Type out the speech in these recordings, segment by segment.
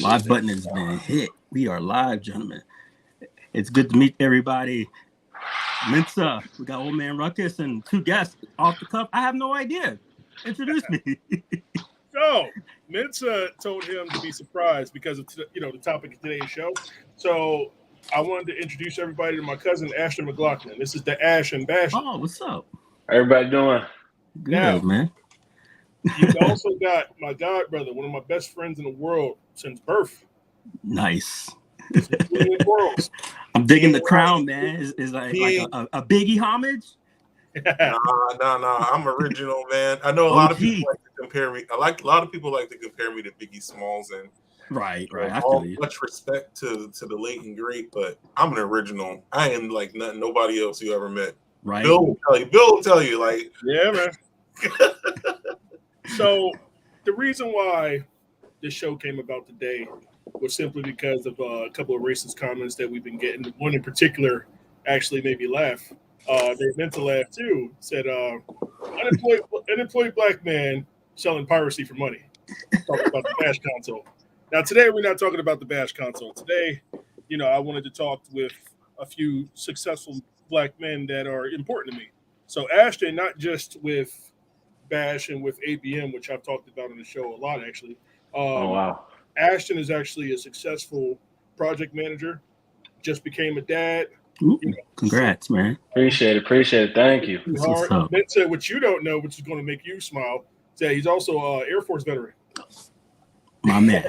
Live button has been hit. We are live, gentlemen. It's good to meet everybody. Mensa, we got old man Ruckus and two guests off the cuff. I have no idea. Introduce me. So Mensa told him to be surprised because of the topic of today's show. So I wanted to introduce everybody to my cousin Ashton McLaughlin. This is the Ash and Bash. Oh, what's up? Everybody doing? Good, Now, man. You've also got my god brother, one of my best friends in the world since birth. Nice. I'm digging the crown, man. Is like a Biggie homage? Nah. I'm original, man. I know a lot of people like to compare me. A lot of people like to compare me to Biggie Smalls, and right. Much respect to the late and great, but I'm an original. I am like nobody else you ever met. Right. Bill will tell you, like, yeah, man. So the reason why this show came about today was simply because of a couple of racist comments that we've been getting. One in particular actually made me laugh. They meant to laugh too. Said, unemployed black man selling piracy for money. Talking about the Bash console. Now today we're not talking about the Bash console. Today, I wanted to talk with a few successful black men that are important to me. So Ashton, not just with Bash and with ABM, which I've talked about on the show a lot, actually. Oh, wow. Ashton is actually a successful project manager, just became a dad. Ooh, congrats, man. Appreciate it. Thank you. Ben said what you don't know, which is going to make you smile, said he's also an Air Force veteran. My man.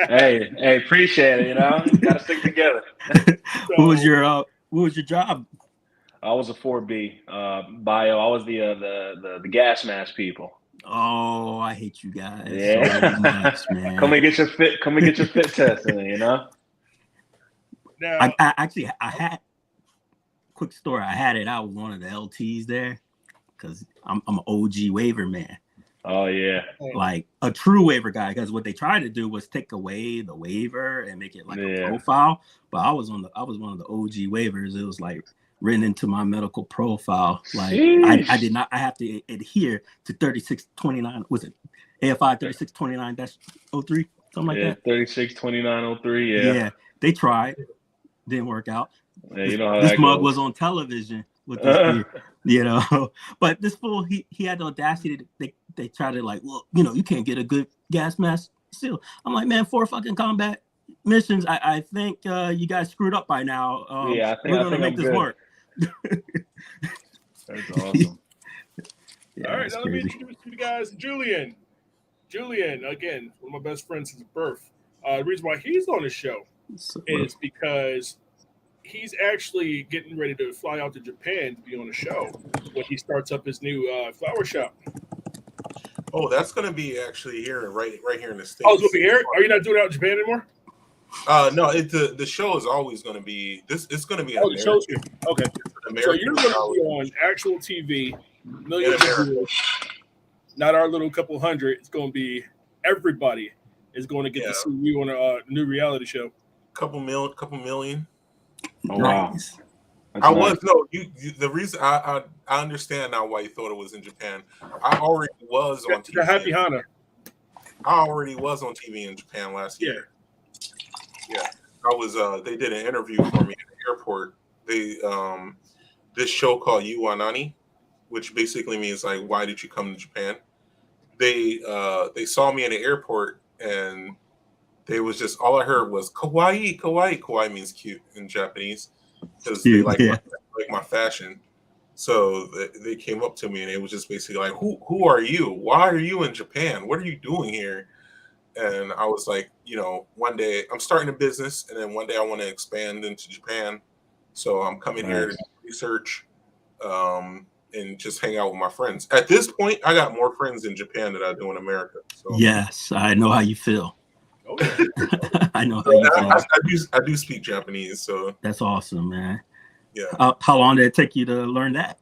hey, appreciate it, Got to stick together. What was your job? I was a 4B bio. I was the gas mask people. Oh, I hate you guys. Yeah. So much, man. Come and get your fit test, Now, I had quick story. I had it. I was one of the LTs there because I'm an OG waiver man. Oh yeah, like a true waiver guy. Because what they tried to do was take away the waiver and make it like a profile. But I was one of the OG waivers. It was like written into my medical profile. Like I did not. I have to adhere to 3629. Was it AFI 3629-03? Something like that. 3629-03. Yeah. They tried. Didn't work out. Yeah, this mug was on television with this beer, But this fool, he had the audacity to they tried to like, well, you can't get a good gas mask seal. I'm like, man, 4 fucking combat missions. I think you guys screwed up by now. I think we're gonna make this work. That's awesome. All right, now let me introduce you guys, Julian. Julian, again, one of my best friends since birth. The reason why he's on the show is because he's actually getting ready to fly out to Japan to be on the show when he starts up his new flower shop. Oh, that's going to be actually here, right here in the States. Oh, it's going to be here? Are you not doing it out in Japan anymore? No, the show is always going to be this. It's going to be. The show's here. Okay. So you're going to be on actual TV, millions of viewers, not our little couple hundred. It's going to be everybody is going to get to see you on a new reality show. Couple million. Oh, wow. Nice. The reason I understand now why you thought it was in Japan. I already was on TV. Happy Hana. I already was on TV in Japan last year. Yeah. I was they did an interview for me at the airport. They this show called Yuanani, which basically means like, why did you come to Japan? They saw me in the airport and they was just, all I heard was kawaii. Kawaii means cute in Japanese because they like my fashion. So they came up to me and it was just basically like, who are you? Why are you in Japan? What are you doing here? And I was like, one day I'm starting a business and then one day I want to expand into Japan. So I'm coming here to do research and just hang out with my friends. At this point, I got more friends in Japan than I do in America. So. Yes, I know how you feel. Oh, yeah. I know how you feel. I do speak Japanese, so that's awesome, man. Yeah. How long did it take you to learn that?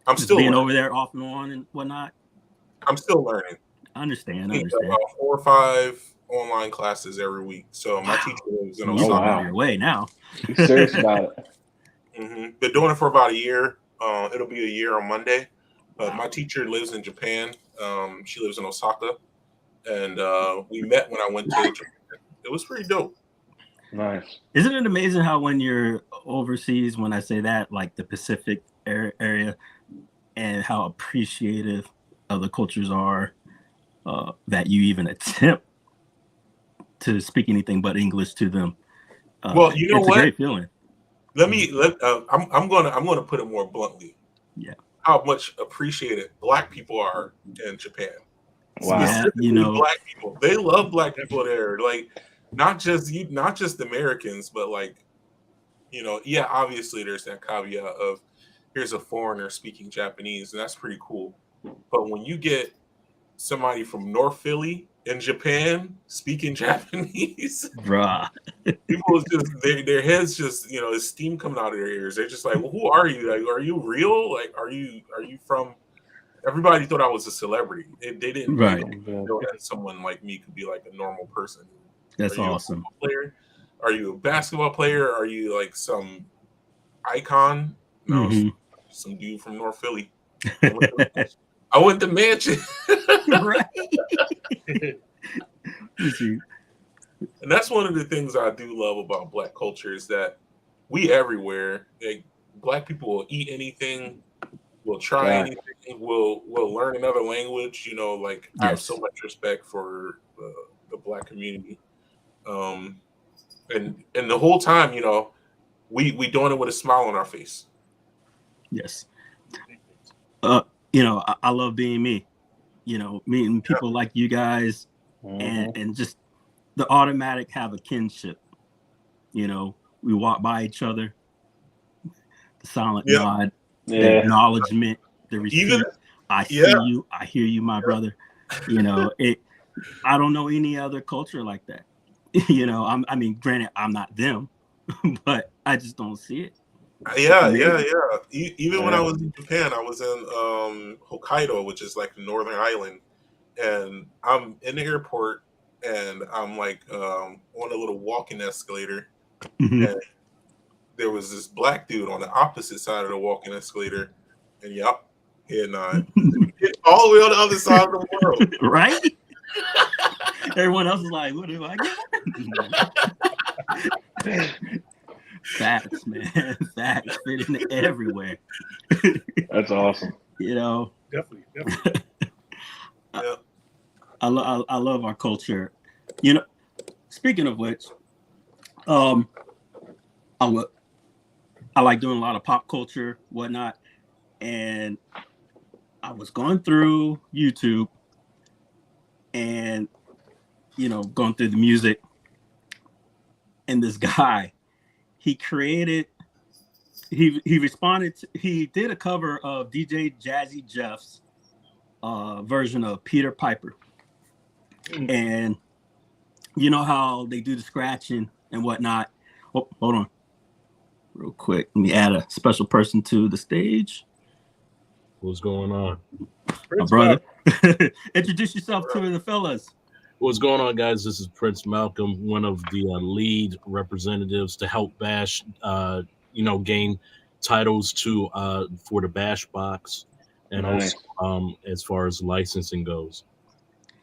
I'm still being learning. Over there off and on and whatnot. I'm still learning. I understand. About 4 or 5 online classes every week. So my teacher lives in Osaka. You're out of your way now. You're serious about it. Been doing it for about a year. It'll be a year on Monday. But my teacher lives in Japan. She lives in Osaka. And we met when I went to Japan. was pretty dope. Nice. Isn't it amazing how when you're overseas, when I say that, like the Pacific area, and how appreciative other cultures are, that you even attempt to speak anything but English to them. Well, you know it's what? a great feeling. I'm gonna put it more bluntly. Yeah. How much appreciated Black people are in Japan. Wow. Yeah, you know, Black people. They love Black people there. Like not just Americans, but like, you know, yeah, obviously there's that caveat of here's a foreigner speaking Japanese, and that's pretty cool. But when you get somebody from North Philly in Japan speaking Japanese, bruh. people is just their heads just, you know, there's steam coming out of their ears. They're just like, well, who are you? Like, are you real? Like, are you from? Everybody thought I was a celebrity. They didn't Right. know that someone like me could be like a normal person. That's Are you awesome. a football player? Are you a basketball player? Are you like some icon? No, some dude from North Philly. I went to Mansion. Right. And that's one of the things I do love about Black culture is that we everywhere. Like, Black people will eat anything, will try anything, will learn another language. You know, like I have so much respect for the Black community, and the whole time, you know, we doing it with a smile on our face. Yes. You know, I love being me. You know, meeting people like you guys, and just the automatic have a kinship. You know, we walk by each other, the silent nod, the acknowledgement, the receipt. I see you, I hear you, my brother. You know, I don't know any other culture like that. You know, I mean, granted, I'm not them, but I just don't see it. Yeah. Even when I was in Japan, I was in Hokkaido, which is like the northern island, and I'm in the airport, and I'm like on a little walking escalator, and there was this Black dude on the opposite side of the walking escalator, and head nod, all the way on the other side of the world, right? Everyone else is like, "What do I get?" Facts, man. Facts fitting everywhere. That's awesome. You know, definitely. I love our culture. You know, speaking of which, I like doing a lot of pop culture, whatnot, and I was going through YouTube and, you know, going through the music, and this guy, he did a cover of DJ Jazzy Jeff's version of Peter Piper. And you know how they do the scratching and whatnot. Oh, hold on real quick. Let me add a special person to the stage. What's going on? My brother. Introduce yourself to the fellas. What's going on, guys? This is Prince Malcolm, one of the lead representatives to help Bash, gain titles for the Bash box, and also as far as licensing goes.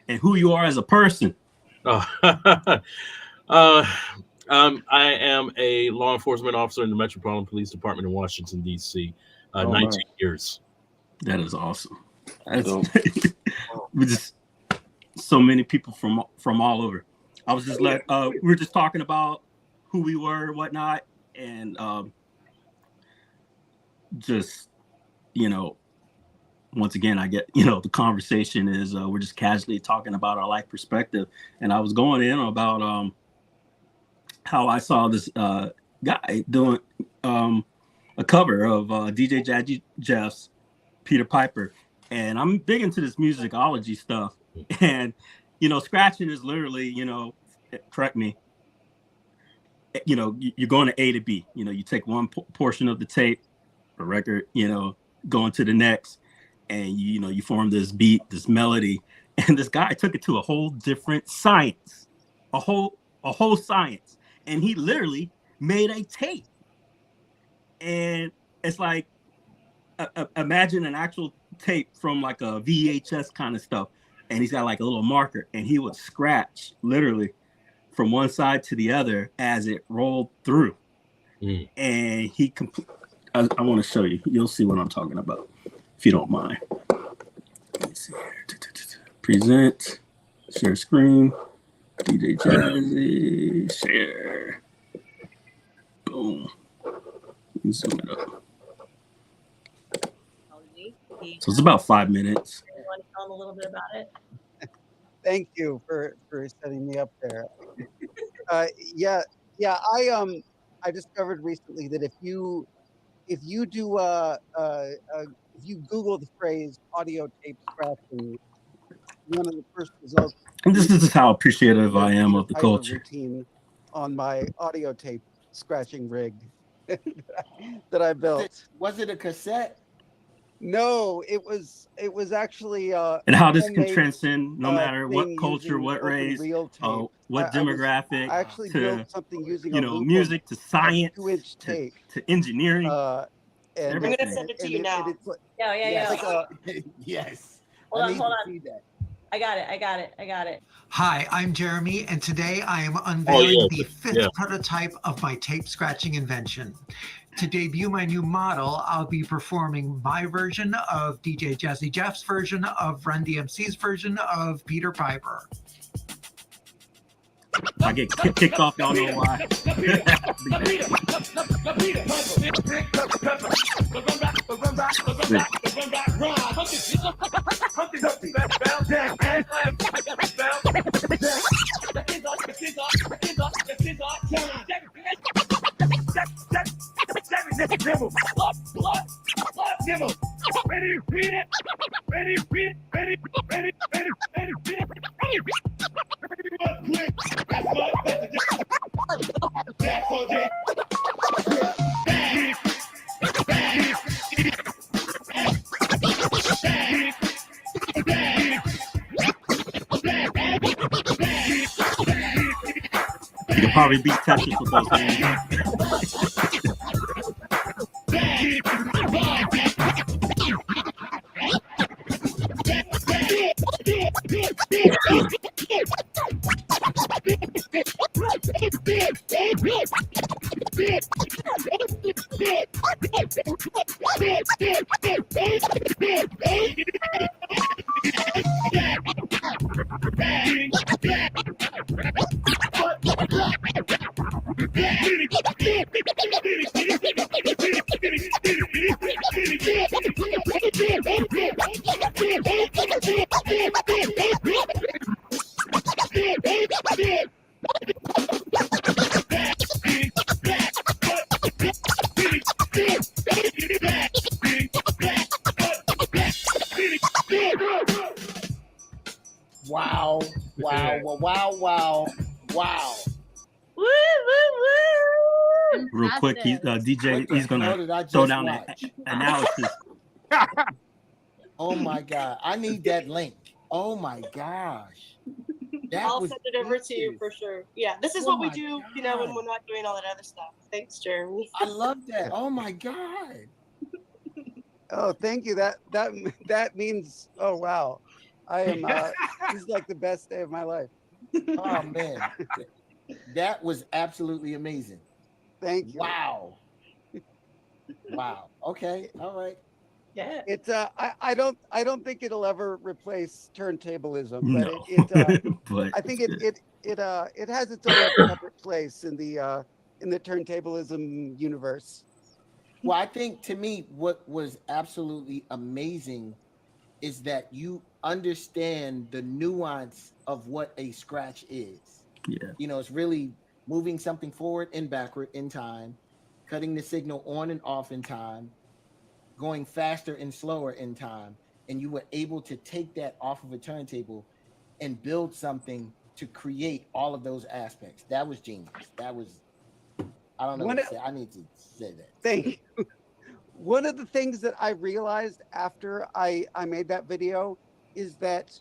And who you are as a person? I am a law enforcement officer in the Metropolitan Police Department in Washington, D.C. 19 years. That is awesome. We just so many people from all over. I was just we were just talking about who we were and whatnot, and just, you know, once again, I get, you know, the conversation is we're just casually talking about our life perspective, and I was going in about how I saw this guy doing a cover of DJ Jazzy Jeff's Peter Piper, and I'm big into this musicology stuff, and, you know, scratching is literally, you know, correct me, you know, you're going to A to B, you know, you take one portion of the tape or record, you know, going to the next, and you know, you form this beat, this melody, and this guy took it to a whole different science, a whole science, and he literally made a tape. And it's like, imagine an actual tape from like a VHS kind of stuff, and he's got like a little marker, and he would scratch literally from one side to the other as it rolled through. And he I want to show you. You'll see what I'm talking about, if you don't mind. Let me see here. Present, share screen, DJ Jazzy, share. Boom. Zoom it up. So it's about 5 minutes. You want to tell them a little bit about it? Thank you for setting me up there. I discovered recently that if you do if you Google the phrase audio tape scratching, one of the first results. And this is how appreciative I am of the culture. Routine on my audio tape scratching rig that I built. Was it a cassette? No, it was actually and how this can transcend no matter what culture, what race, what demographic, I actually built something using music to science, 2-inch tape to engineering. I'm gonna send it to you now. Yeah. Yes. Hold on. I got it. Hi, I'm Jeremy, and today I am unveiling the fifth prototype of my tape scratching invention. To debut my new model, I'll be performing my version of DJ Jazzy Jeff's version of Run DMC's version of Peter Piper. I get kicked off, y'all know why. You can probably beat Tetris with those games. Wow. Woo, woo, woo. Real quick, DJ, he's gonna throw down an analysis. Oh my God, I need that link. Oh my gosh. I'll send it over to you for sure. Yeah, this is what we do, when we're not doing all that other stuff. Thanks, Jeremy. I love that. Oh my God. Oh, thank you. That means, oh wow. I am this is like the best day of my life. Oh man. That was absolutely amazing. Thank you. Wow. Okay. All right. Yeah. It's I don't think it'll ever replace turntablism, but but I think it has its own separate place in the turntablism universe. Well, I think to me what was absolutely amazing is that you understand the nuance of what a scratch is. Yeah. It's really moving something forward and backward in time, cutting the signal on and off in time, going faster and slower in time, and you were able to take that off of a turntable and build something to create all of those aspects. That was genius. That was, I don't know what to say. I need to say that. Thank you. One of the things that I realized after I made that video is that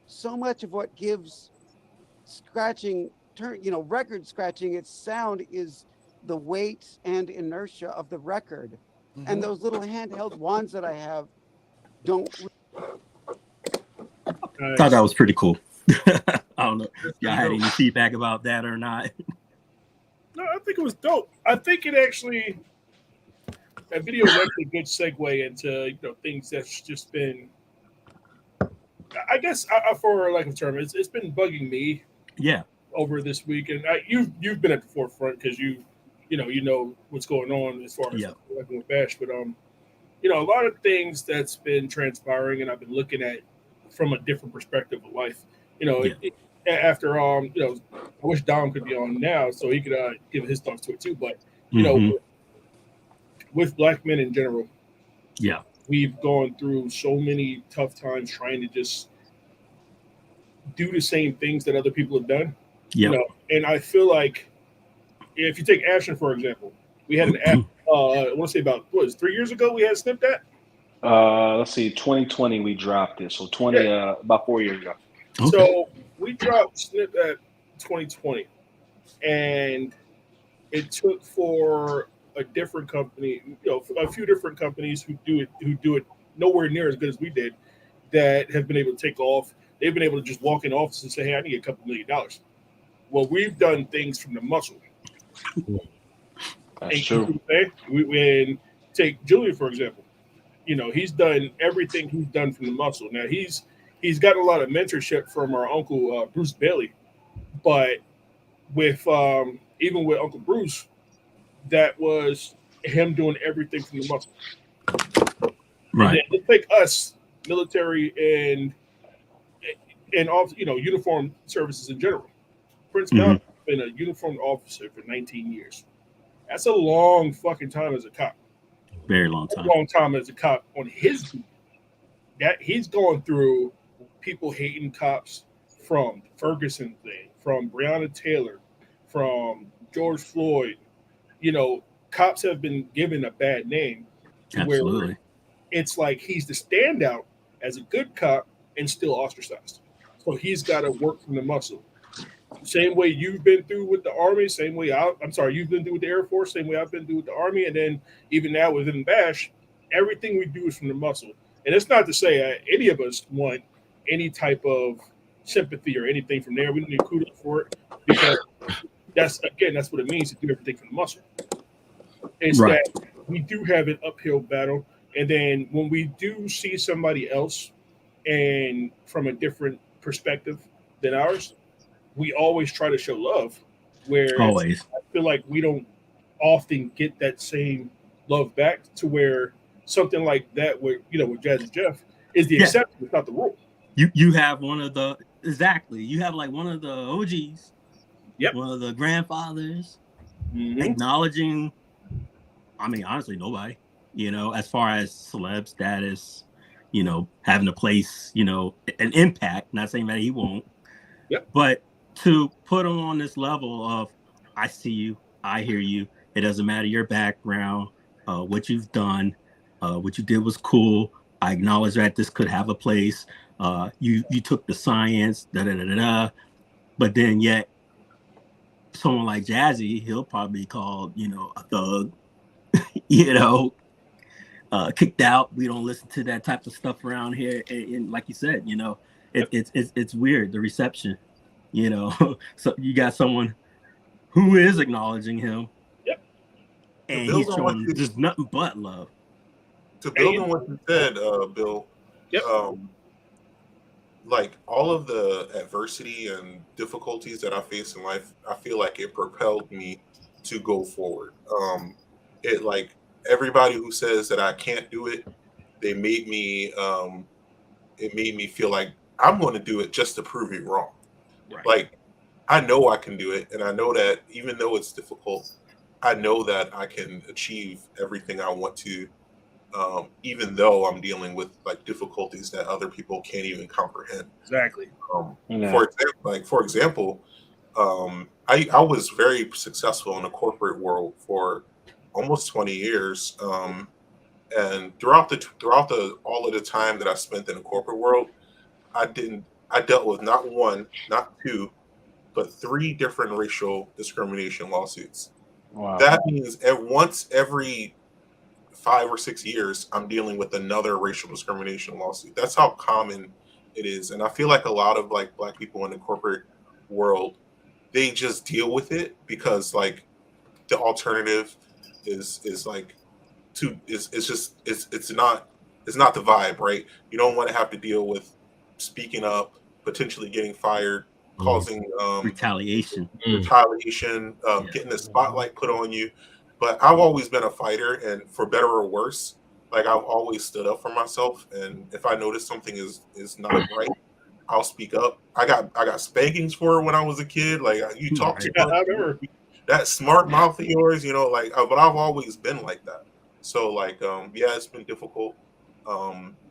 so much of what gives scratching, record scratching its sound is the weight and inertia of the record. Mm-hmm. And those little handheld wands that I have don't. I thought that was pretty cool. I don't know if y'all had any feedback about that or not. No, I think it was dope. I think it actually that video is actually a good segue into things that's just been. I guess for lack of a term, it's been bugging me. Yeah. Over this week, and you've been at the forefront because you know what's going on as far as working with Bash, but a lot of things that's been transpiring, and I've been looking at from a different perspective of life. After I wish Dom could be on now so he could give his thoughts to it too. But with black men in general, we've gone through so many tough times trying to just do the same things that other people have done. And I feel like if you take Ashton, for example, we had an app, I want to say about, 3 years ago we had snipped that? Let's see, 2020 we dropped it. So about 4 years ago. Okay. So we dropped Snip at 2020, and it took for a different company, a few different companies who do it nowhere near as good as we did, that have been able to take off. They've been able to just walk in the office and say, "Hey, I need a couple $1 million." Well, we've done things from the muscle. That's true. And take Julian, for example. He's done everything he's done from the muscle. Now, he's got a lot of mentorship from our uncle, Bruce Bailey. But with even with Uncle Bruce, that was him doing everything from the muscle. Right. It's like us, military and also, uniform services in general. Prince Malcolm has been a uniformed officer for 19 years. That's a long fucking time as a cop. Very long time. A long time as a cop on his duty. That he's going through people hating cops from Ferguson thing, from Breonna Taylor, from George Floyd. Cops have been given a bad name. Absolutely. Where it's like he's the standout as a good cop and still ostracized. So he's got to work from the muscle. Same way you've been through with the Army, same way you've been through with the Air Force, same way I've been through with the Army, and then even now within Bash, everything we do is from the muscle. And it's not to say any of us want any type of sympathy or anything from there. We don't need kudos for it because that's what it means to do everything from the muscle. It's right. That we do have an uphill battle, and then when we do see somebody else and from a different perspective than ours, we always try to show love. Where I feel like we don't often get that same love back to where something like that, with Jazzy Jeff, is the exception, it's not the rule. You have one of the you have like one of the OGs, one of the grandfathers, acknowledging. I mean, honestly, nobody. As far as celeb status, having a place, an impact. Not saying that he won't. But to put him on this level of, I see you, I hear you. It doesn't matter your background, what you've done, what you did was cool. I acknowledge that this could have a place. You took the science, but then yet someone like Jazzy, he'll probably be called, a thug, kicked out. We don't listen to that type of stuff around here. And like you said, it's weird, the reception. So you got someone who is acknowledging him, and he's showing just nothing but love. To build on what you said, Bill, like all of the adversity and difficulties that I faced in life, I feel like it propelled me to go forward. It like everybody who says that I can't do it, they made me. It made me feel like I'm going to do it just to prove it wrong. Right. Like, I know I can do it, and I know that even though it's difficult, I know that I can achieve everything I want to, even though I'm dealing with like difficulties that other people can't even comprehend. Exactly. For example, I was very successful in the corporate world for almost 20 years, and throughout all of the time that I spent in the corporate world, I dealt with not one, not two, but 3 different racial discrimination lawsuits. Wow. That means once every 5 or 6 years, I'm dealing with another racial discrimination lawsuit. That's how common it is. And I feel like a lot of like Black people in the corporate world, they just deal with it because like the alternative is like it's not the vibe, right? You don't want to have to deal with speaking up, potentially getting fired, causing retaliation, getting the spotlight put on you. But I've always been a fighter, and for better or worse, like I've always stood up for myself. And if I notice something is not right, I'll speak up. I got spankings for it when I was a kid. Like you talk too much, that smart mouth of yours, you know, like. But I've always been like that. So like, yeah, it's been difficult.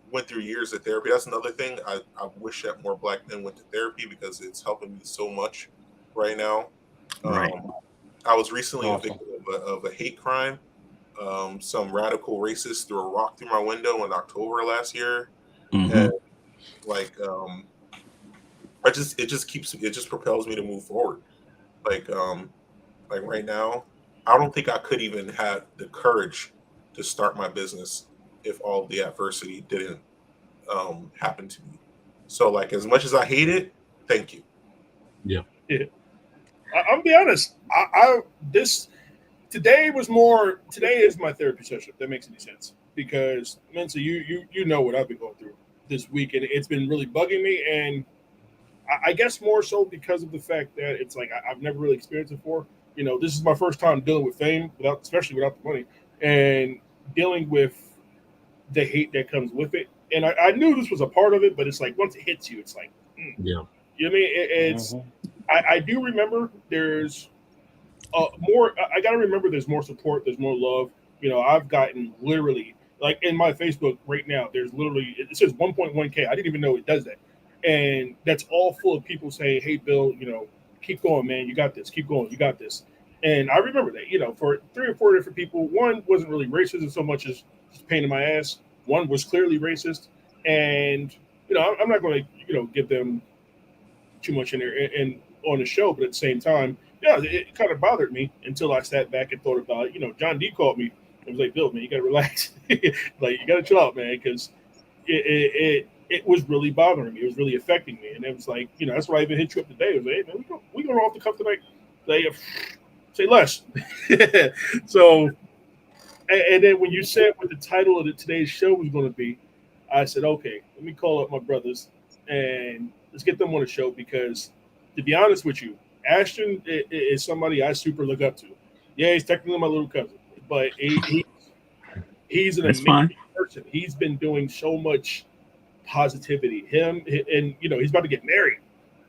Went through years of therapy. That's another thing. I wish that more Black men went to therapy because it's helping me so much right now. Right. I was recently a victim of a hate crime. Some radical racist threw a rock through my window in October last year, and like it just propels me to move forward. Like right now, I don't think I could even have the courage to start my business if all of the adversity didn't happen to me. So like as much as I hate it, thank you. Yeah. I'll be honest. Today is my therapy session, if that makes any sense. Because Mensa, you know what I've been going through this week, and it's been really bugging me. And I guess more so because of the fact that it's like I've never really experienced it before. You know, this is my first time dealing with fame, especially without the money, and dealing with the hate that comes with it. And I knew this was a part of it, but it's like once it hits you, it's like, yeah. You know what I mean? It's I do remember there's more. I got to remember there's more support, there's more love. You know, I've gotten literally like in my Facebook right now. There's literally it says 1.1K. I didn't even know it does that, and that's all full of people saying, "Hey, Bill, you know, keep going, man. You got this. Keep going. You got this." And I remember that. You know, for 3 or 4 different people, one wasn't really racist so much as just pain in my ass. One was clearly racist, and you know, I'm not going to give them too much in there and on the show, but at the same time, yeah, it kind of bothered me until I sat back and thought about it. You know, John D called me and was like, "Bill, man, you got to relax. Like, you got to chill out, man, because it was really bothering me. It was really affecting me." And it was like, you know, that's why I even hit you up today. I was like, "Hey, man, we going off the cuff tonight. Say less." So, and then when you said what the title of today's show was going to be, I said, okay, let me call up my brothers and let's get them on the show because, to be honest with you, Ashton is somebody I super look up to. Yeah, he's technically my little cousin, but he's an amazing person. He's been doing so much positivity. Him and you know he's about to get married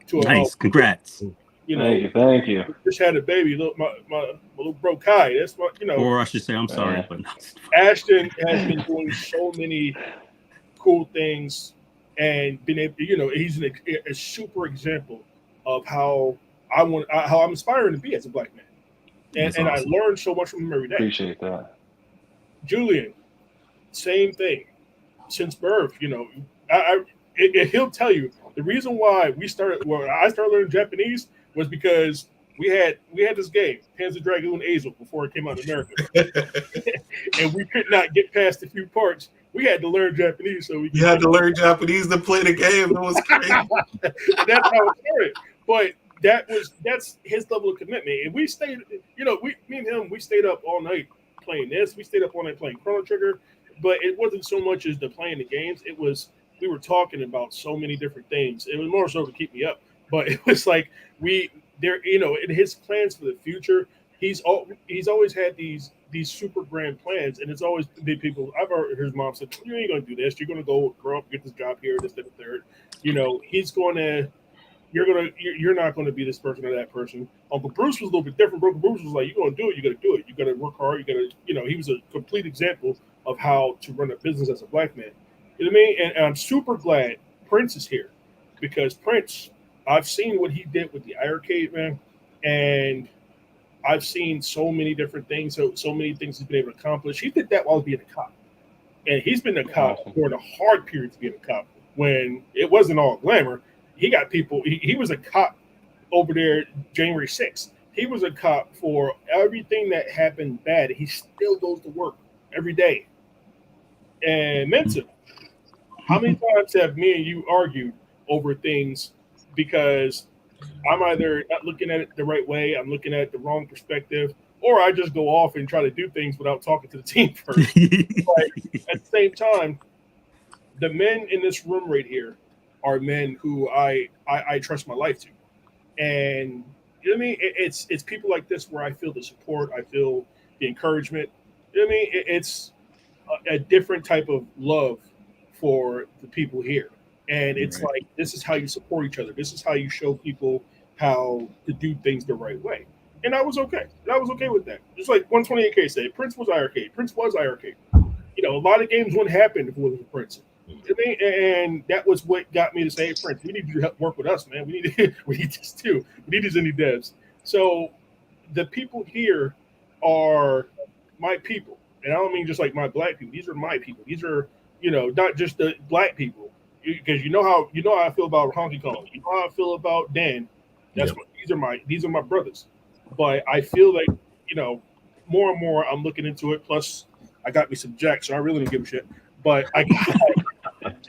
to nice. Congrats. You know, thank you. Just had a baby. My little bro Kai. That's what you know. Or I should say, I'm sorry, but no. Ashton has been doing so many cool things and been able. You know, he's a super example of how I'm aspiring to be as a Black man. And awesome. I learned so much from him every day. Appreciate that. Julian, same thing. Since birth, you know, he'll tell you the reason why I started learning Japanese was because we had this game, Panzer Dragoon Azel, before it came out in America. And we could not get past a few parts. We had to learn Japanese so we had to learn Japanese to play the game. It was crazy. That's how it started. But that's his level of commitment. And we stayed, you know, me and him, we stayed up all night playing this. We stayed up all night playing Chrono Trigger. But it wasn't so much as the playing the games. It was we were talking about so many different things. It was more so to keep me up. But it was like you know, in his plans for the future, he's always had these super grand plans, and it's always been people. I've heard his mom said, "You ain't gonna do this. You're gonna go grow up, get this job here, this, that, and third." You know, you're not going to be this person or that person. Uncle Bruce was a little bit different. Uncle Bruce was like, you're going to do it. You got to do it. You got to work hard. You got to, you know, he was a complete example of how to run a business as a Black man. You know what I mean? And I'm super glad Prince is here because Prince, I've seen what he did with the Arcade, man. And I've seen so many different things. So many things he's been able to accomplish. He did that while being a cop. And he's been a cop during a hard period to being a cop when it wasn't all glamour. He got people. He was a cop over there January 6th. He was a cop for everything that happened bad. He still goes to work every day. And Mensa, how many times have me and you argued over things because I'm either not looking at it the right way, I'm looking at it the wrong perspective, or I just go off and try to do things without talking to the team first. But at the same time, the men in this room right here are men who I trust my life to, and you know what I mean. It's people like this where I feel the support, I feel the encouragement. You know what I mean. It's a different type of love for the people here, and it's Right. like this is how you support each other. This is how you show people how to do things the right way. And I was okay. And I was okay with that. Just like 128K said, Prince was IRK. Prince was IRK. You know, a lot of games wouldn't happen if it wasn't for Prince. You know what I mean? And that was what got me to say, hey, Prince, we need you to help work with us, man. We need we need this too. We need these indie devs. So the people here are my people. And I don't mean just like my black people. These are my people. These are, you know, not just the black people. Because you know how I feel about Honky Kong. You know how I feel about Dan. That's what these are my brothers. But I feel like, you know, more and more I'm looking into it. Plus I got me some Jack, so I really don't give a shit. But I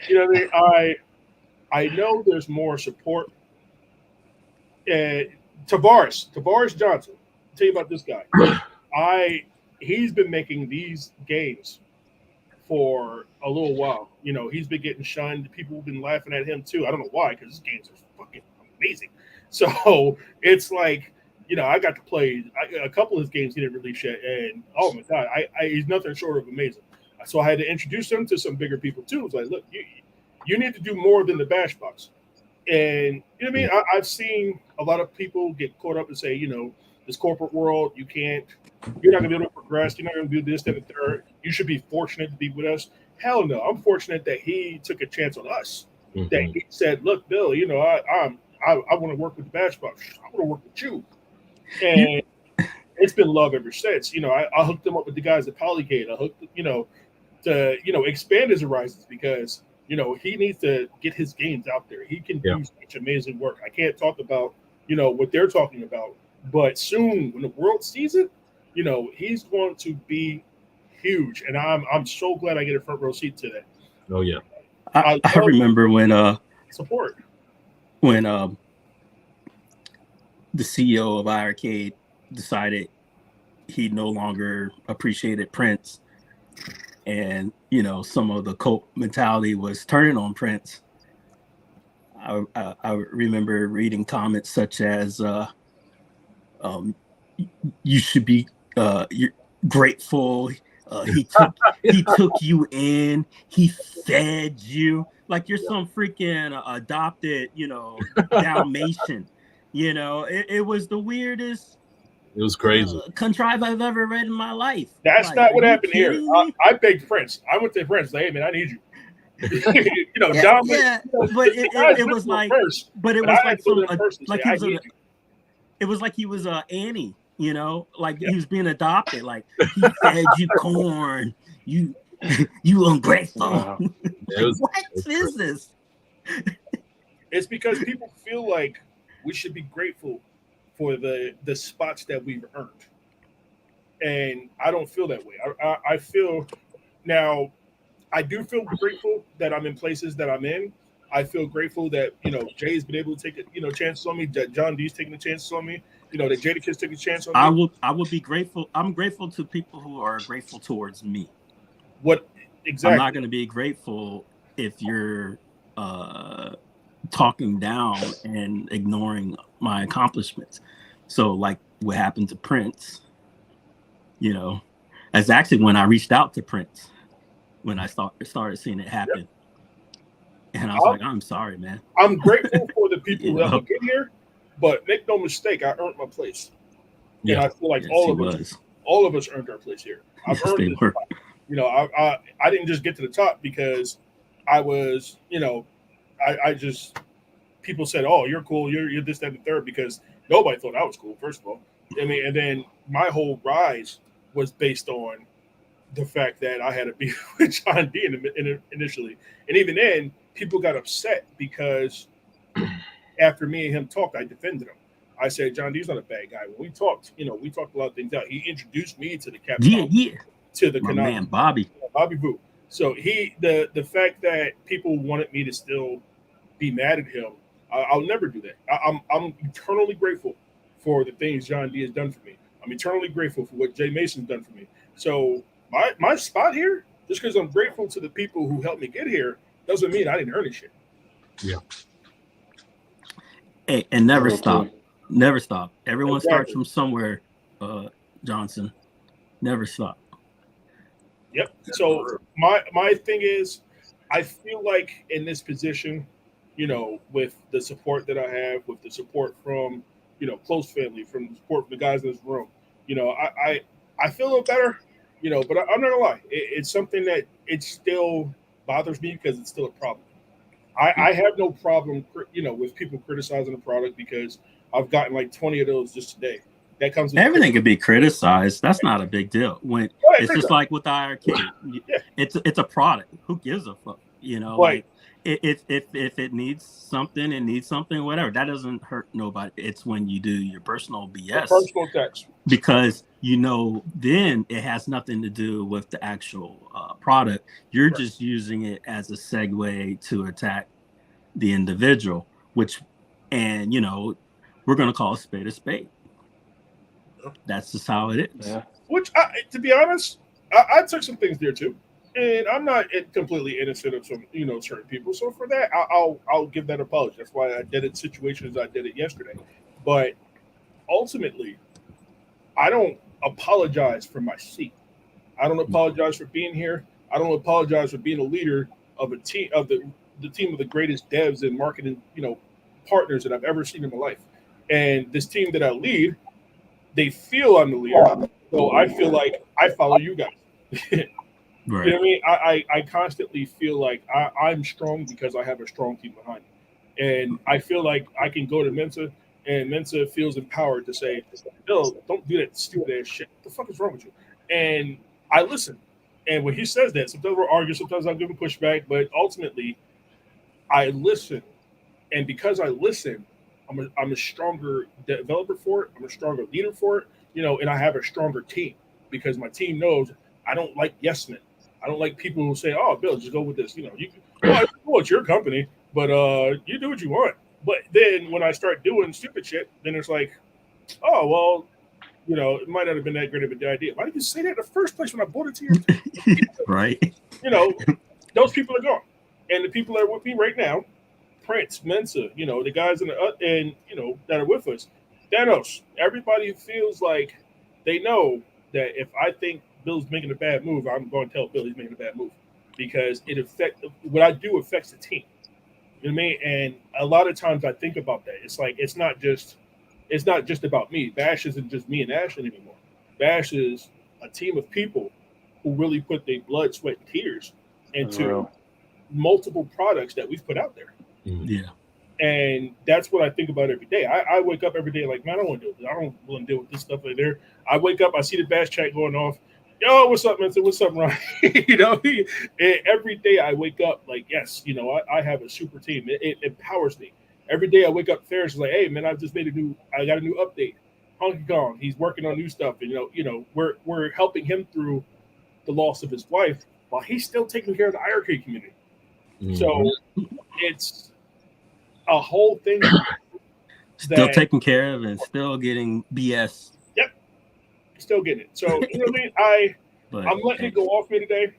you know what I mean? I know there's more support. Tavares Johnson. I'll tell you about this guy. He's been making these games for a little while. You know, he's been getting shunned. People have been laughing at him too. I don't know why, because his games are fucking amazing. So it's like, you know, I got to play a couple of his games he didn't release yet, and oh my god, he's nothing short of amazing. So I had to introduce him to some bigger people too. It's like, look, you need to do more than the bash box. And you know what I mean? I've seen a lot of people get caught up and say, you know, this corporate world, you're not gonna be able to progress, you're not gonna do this, that, and the third. You should be fortunate to be with us. Hell no, I'm fortunate that he took a chance on us. Mm-hmm. That he said, look, Bill, you know, I want to work with the bash box. I want to work with you. And it's been love ever since. You know, I hooked him up with the guys at Polygate. I hooked, you know, to, you know, expand his horizons because, you know, he needs to get his games out there. He can do such amazing work. I can't talk about, you know, what they're talking about, but soon when the world sees it, you know, he's going to be huge. And I'm so glad I get a front row seat to that. Oh yeah. I remember when support. When the CEO of iArcade decided he no longer appreciated Prince, and you know some of the cult mentality was turning on Prince. I remember reading comments such as, "You should be you're grateful. He took you in. He fed you like you're some freaking adopted, you know, Dalmatian." You know, it was the weirdest. It was crazy. Contrive I've ever read in my life. That's like, not what happened here. Me? I begged Prince. I went to Prince. Like, hey man, I need you. You know, but it was like, first, but it was like some, like he was it was like he was Annie. You know, like he was being adopted. Like he fed you corn. You ungrateful. Wow. What is this? It's because people feel like we should be grateful for the spots that we've earned. And I don't feel that way. I feel now, I do feel grateful that I'm in places that I'm in. I feel grateful that, you know, Jay's been able to take, you know, chances on me, that John D's taking the chances on me, you know, that Jadakiss took a chance on me. I would be grateful. I'm grateful to people who are grateful towards me. What exactly? I'm not going to be grateful if you're talking down and ignoring my accomplishments. So like what happened to Prince, you know, that's actually when I reached out to Prince, when I started seeing it happen. Yep. And I was like, I'm sorry, man. I'm grateful for the people that have been here, but make no mistake, I earned my place. Yeah. And I feel like all of us earned our place here. I've earned it. You know, I didn't just get to the top because I was, you know, I just, people said, oh, you're cool, you're this, that, and the third, because nobody thought I was cool, first of all. I mean, and then my whole rise was based on the fact that I had a beef with John D initially. And even then, people got upset because after me and him talked, I defended him. I said, John D's not a bad guy. When we talked, you know, we talked a lot of things out. He introduced me to the captain. To the man, Bobby Boo. So the fact that people wanted me to still be mad at him I'll never do that. I'm eternally grateful for the things John D has done for me. I'm eternally grateful for what Jay Mason's done for me. So my spot here, just because I'm grateful to the people who helped me get here, doesn't mean I didn't earn this shit. Yeah. Hey, and never stop. Never stop. Everyone starts Exactly. from somewhere, Johnson. Never stop. Yep. So my thing is, I feel like in this position, you know, with the support that I have, with the support from, you know, close family, from the support from the guys in this room, you know, I feel a little better, you know, but I'm not gonna lie, it's something that it still bothers me because it's still a problem. I have no problem, you know, with people criticizing the product because I've gotten like 20 of those just today. That comes with everything can be criticized. That's not a big deal. When it's just like with the IRK, it's a product. Who gives a fuck? You know, like if it needs something, it needs something, whatever. That doesn't hurt nobody. It's when you do your personal BS, personal attacks, because you know then it has nothing to do with the actual product. You're just using it as a segue to attack the individual, which, and you know, we're gonna call a spade a spade. That's just how it is. Yeah. Which, to be honest, I took some things there too, and I'm not completely innocent of some, you know, certain people. So for that, I'll give that apology. That's why I did it situations I did it yesterday. But ultimately, I don't apologize for my seat. I don't apologize for being here. I don't apologize for being a leader of a team of the team of the greatest devs and marketing, you know, partners that I've ever seen in my life. And this team that I lead, they feel I'm the leader, so I feel like I follow you guys. Right. You know what I mean? I constantly feel like I'm strong because I have a strong team behind me. And I feel like I can go to Mensa and Mensa feels empowered to say, no, don't do that stupid ass shit. What the fuck is wrong with you? And I listen. And when he says that, sometimes we'll argue, sometimes I'll give him pushback, but ultimately I listen. And because I listen, I'm a stronger developer for it. I'm a stronger leader for it, you know, and I have a stronger team because my team knows I don't like yes men. I don't like people who say, "Oh, Bill, just go with this." You know, it's your company, but you do what you want. But then when I start doing stupid shit, then it's like, oh well, you know, it might not have been that great of a idea. Why didn't you say that in the first place when I brought it to your Right. You know, those people are gone, and the people that are with me right now, Prince, Mensa, you know, the guys in the and you know that are with us, Thanos. Everybody feels like they know that if I think Bill's making a bad move, I'm going to tell Bill he's making a bad move because it affects what I do affects the team. You know what I mean? And a lot of times I think about that. It's like it's not just about me. Bash isn't just me and Ashton anymore. Bash is a team of people who really put their blood, sweat, and tears into multiple products that we've put out there. Yeah. And that's what I think about every day. I wake up every day like, man, I don't want to deal with this. I don't want to deal with this stuff right there. I wake up, I see the Bash chat going off. Yo, what's up, man? What's up, Ryan? You know, and every day I wake up like, yes, you know, I have a super team. It empowers me. Every day I wake up, Ferris is like, hey, man, I got a new update. Honky Kong, he's working on new stuff. And, you know, we're helping him through the loss of his wife while he's still taking care of the IRK community. Mm-hmm. So it's a whole thing. Still taken care of and still getting BS. Yep. Still getting it. So, you know what I mean? I'm letting it go off me today.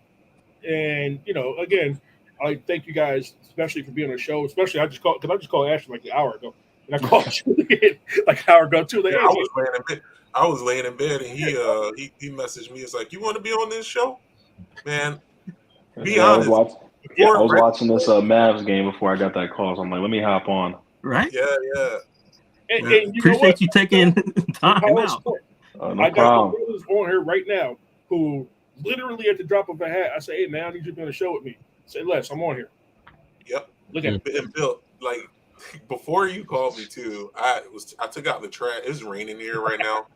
And, you know, again, I thank you guys, especially for being on the show. Especially, I just called Ashton like an hour ago. And I called you like an hour ago, too. Like, yeah, I was laying in bed and he messaged me. It's like, you want to be on this show? Man, be honest. I was watching this Mavs game before I got that call. So I'm like, let me hop on. Right? Yeah. And you appreciate you taking time out. No I got brothers on here right now who literally at the drop of a hat, I say, hey, man, I need you to be on the show with me. Say less, I'm on here. Yep. Look at it. And Bill, like, before you called me too, I took out the trash. It's raining here right now.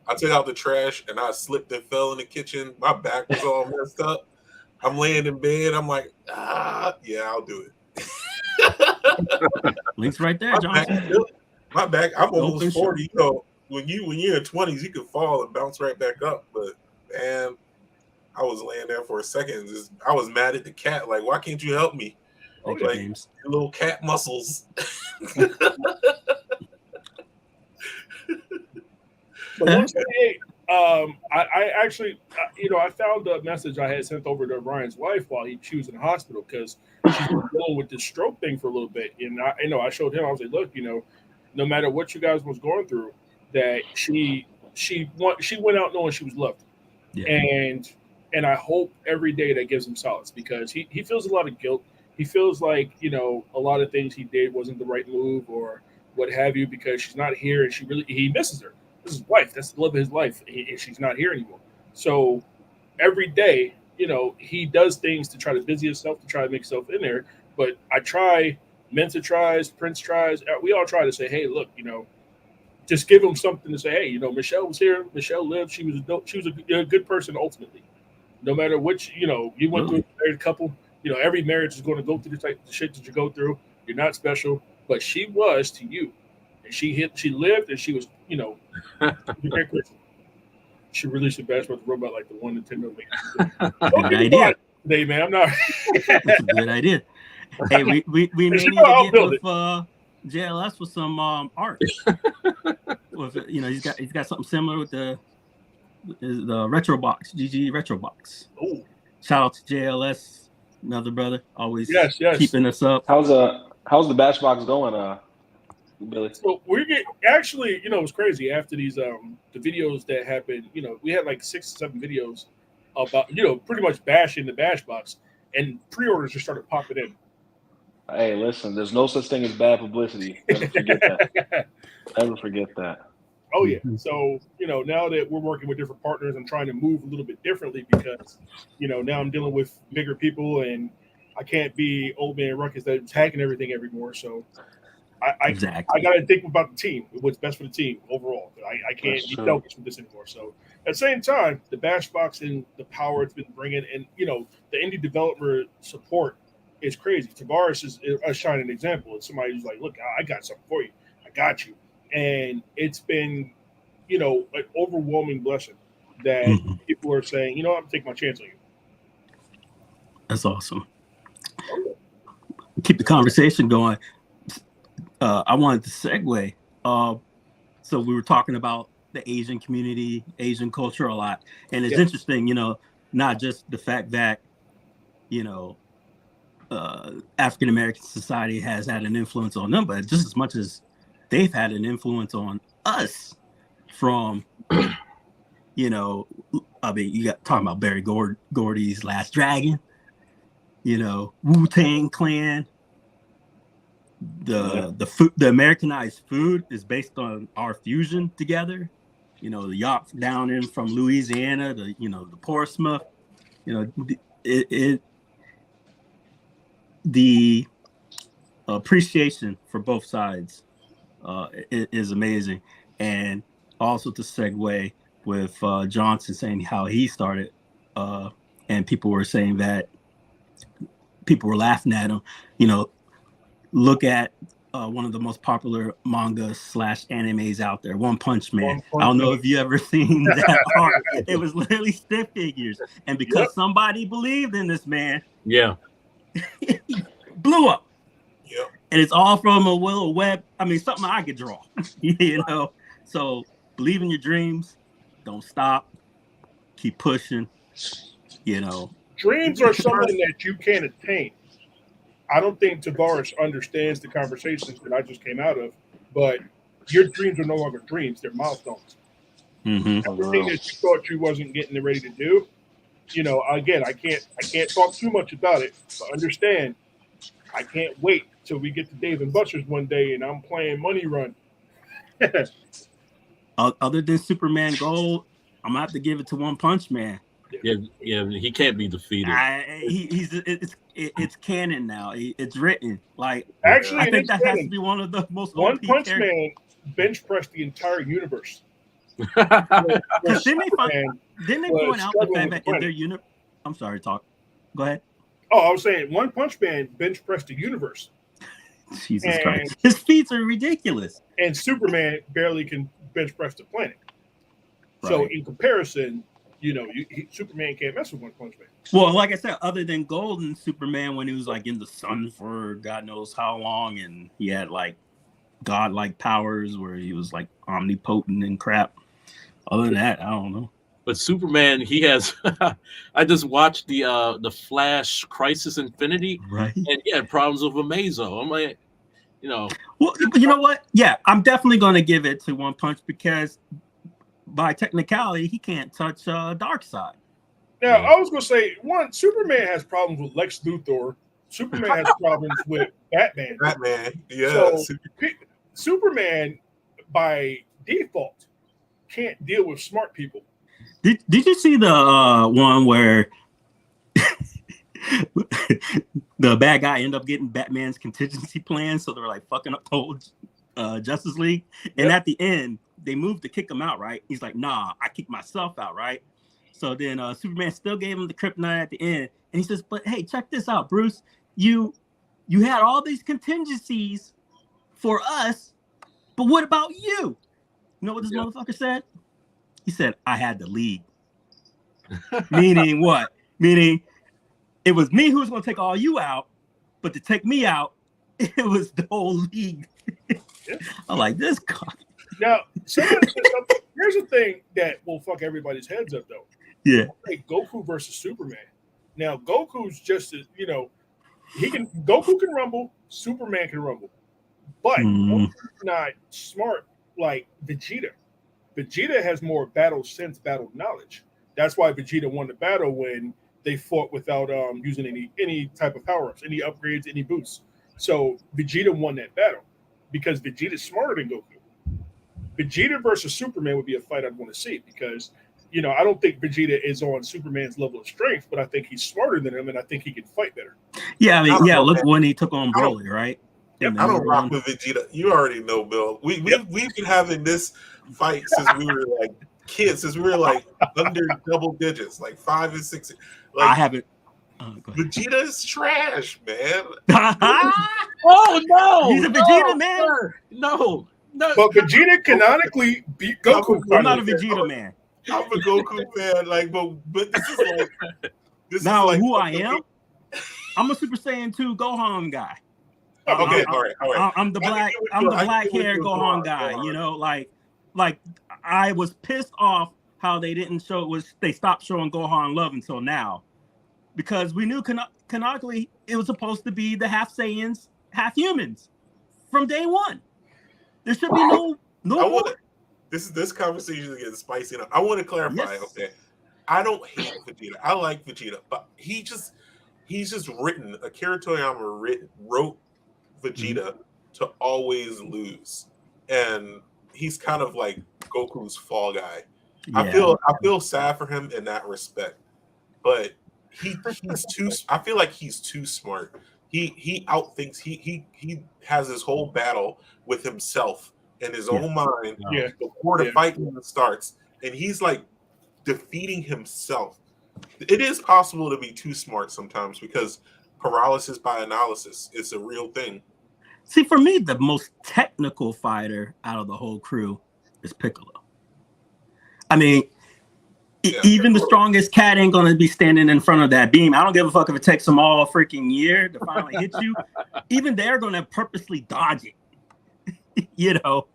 I took out the trash and I slipped and fell in the kitchen. My back was all messed up. I'm laying in bed. I'm like, yeah, I'll do it. Link's right there, Johnson. My back, I'm almost 40. You know, when you're in 20s, you can fall and bounce right back up. But man, I was laying there for a second. I was mad at the cat. Like, why can't you help me? Thank you, James. Your little cat muscles. But 178, I actually, I found a message I had sent over to Ryan's wife while she was in the hospital because she's been dealing with this stroke thing for a little bit. And I showed him, I was like, look, no matter what you guys was going through, that she went out knowing she was loved. Yeah. And I hope every day that gives him solace because he feels a lot of guilt. He feels like, a lot of things he did wasn't the right move or what have you because she's not here and he misses her. This is his wife. That's the love of his life. And she's not here anymore. So every day, he does things to try to busy himself, to try to make himself in there. But I try, Mensa tries, Prince tries. We all try to say, hey, look, just give him something to say, hey, Michelle was here. Michelle lived. She was a good person ultimately. No matter which, you went through a married couple, every marriage is going to go through the type of shit that you go through. You're not special, but she was to you. And she lived and she was, a great person. She released a Bash about the Robot like the one Nintendo made. Good idea. Today, man. I'm not. That's a good idea. Hey, we may need to get with JLS with some art. With he's got something similar with the retro box, GG retro box. Oh, shout out to JLS, another brother, always keeping us up. How's the Bash box going, Billy? So we get actually, it was crazy after these the videos that happened. We had like 6 or 7 videos about pretty much bashing the Bash box, and pre-orders just started popping in. Hey, listen, there's no such thing as bad publicity. Never forget that. Never forget that. Oh yeah. So now that we're working with different partners, I'm trying to move a little bit differently because now I'm dealing with bigger people, and I can't be old man Ruckus that's hacking everything anymore. So I got to think about the team, what's best for the team overall. I can't be selfish with this anymore. So at the same time, the Bash box and the power it's been bringing, and the indie developer support is crazy. Tavares is a shining example. It's somebody who's like, look, I got something for you. I got you. And it's been, an overwhelming blessing that people are saying, I'm going to take my chance on you. That's awesome. Keep the conversation going. I wanted to segue. So we were talking about the Asian community, Asian culture a lot. And it's interesting, not just the fact that, African-American society has had an influence on them, but just as much as they've had an influence on us from, you got talking about Barry Gordy's Last Dragon, Wu-Tang Clan. The Americanized food is based on our fusion together. The yacht down in from Louisiana, the Portsmouth, the appreciation for both sides is amazing. And also to segue with Johnson saying how he started, and people were saying that people were laughing at him. Look at one of the most popular manga / animes out there, One Punch Man. I don't know if you ever seen that art. It was literally stick figures, and because somebody believed in this man, he blew up. Yep. And it's all from a little web. I mean, something I could draw. So believe in your dreams. Don't stop. Keep pushing. Dreams are something that you can't attain. I don't think Tavares understands the conversations that I just came out of, but your dreams are no longer dreams; they're milestones. Everything that you thought you wasn't getting ready to do, again, I can't talk too much about it, but understand, I can't wait till we get to Dave and Buster's one day and I'm playing Money Run. Other than Superman Gold, I'm gonna have to give it to One Punch Man. Yeah, he can't be defeated. It's canon now. It's written. Like, actually, I think that has to be one of the most. One Punch Man bench pressed the entire universe. Didn't they point out the fact that in their universe? I'm sorry, talk. Go ahead. Oh, I was saying One Punch Man bench pressed the universe. Jesus Christ, his feats are ridiculous. And Superman barely can bench press the planet. Right. So in comparison, Superman can't mess with One Punch Man. Well, like I said, other than Golden Superman, when he was like in the sun for God knows how long, and he had like godlike powers where he was like omnipotent and crap. Other than that, I don't know. But Superman, he has. I just watched the Flash Crisis Infinity, right? And he had problems with Amazo. I'm like, Well, you know what? Yeah, I'm definitely going to give it to One Punch because by technicality, he can't touch Darkseid. Now, I was going to say, Superman has problems with Lex Luthor. Superman has problems with Batman. Yeah. So, Superman, by default, can't deal with smart people. Did you see the one where the bad guy ended up getting Batman's contingency plan? So they were like fucking up the whole Justice League. And at the end, they moved to kick him out, right? He's like, nah, I kicked myself out, right? So then Superman still gave him the kryptonite at the end. And he says, but hey, check this out, Bruce. You had all these contingencies for us, but what about you? You know what this motherfucker said? He said, I had the league. Meaning what? Meaning it was me who was going to take all you out, but to take me out, it was the whole league. I'm like, this cock. Now, here's the thing that will fuck everybody's heads up, though. Yeah. Like Goku versus Superman. Now, Goku's just, Goku can rumble, Superman can rumble. But Goku's not smart like Vegeta. Vegeta has more battle sense, battle knowledge. That's why Vegeta won the battle when they fought without using any type of power-ups, any upgrades, any boosts. So Vegeta won that battle because Vegeta's smarter than Goku. Vegeta versus Superman would be a fight I'd want to see because, I don't think Vegeta is on Superman's level of strength, but I think he's smarter than him, and I think he can fight better. Yeah, look when he took on Broly, right? I don't rock with Vegeta. You already know, Bill. We've been having this fight since we were like kids, since we were like under double digits, like 5 and 6. Like, I haven't. Vegeta is trash, man. Oh no, he's a Vegeta man. No. But Vegeta canonically beat Goku. I'm not a Vegeta man. I'm a Goku fan, like, but this is like now who I am. I'm a Super Saiyan 2 Gohan guy. Okay, all right. I'm the black hair Gohan guy. Like I was pissed off how they stopped showing Gohan love until now, because we knew canonically it was supposed to be the half Saiyans, half humans from day one. There should be no. This conversation is getting spicy now. I want to clarify. Yes. Okay, I don't hate Vegeta. I like Vegeta, but he's just written. Akira Toriyama wrote Vegeta to always lose, and he's kind of like Goku's fall guy. Yeah. I feel sad for him in that respect, but he's too. I feel like he's too smart. He outthinks. He has his whole battle with himself in his own mind before the fight even starts, and he's like defeating himself. It is possible to be too smart sometimes because paralysis by analysis is a real thing. See, for me, the most technical fighter out of the whole crew is Piccolo. I mean, even the strongest cat ain't going to be standing in front of that beam. I don't give a fuck if it takes them all freaking year to finally hit you. Even they're going to purposely dodge it. Well,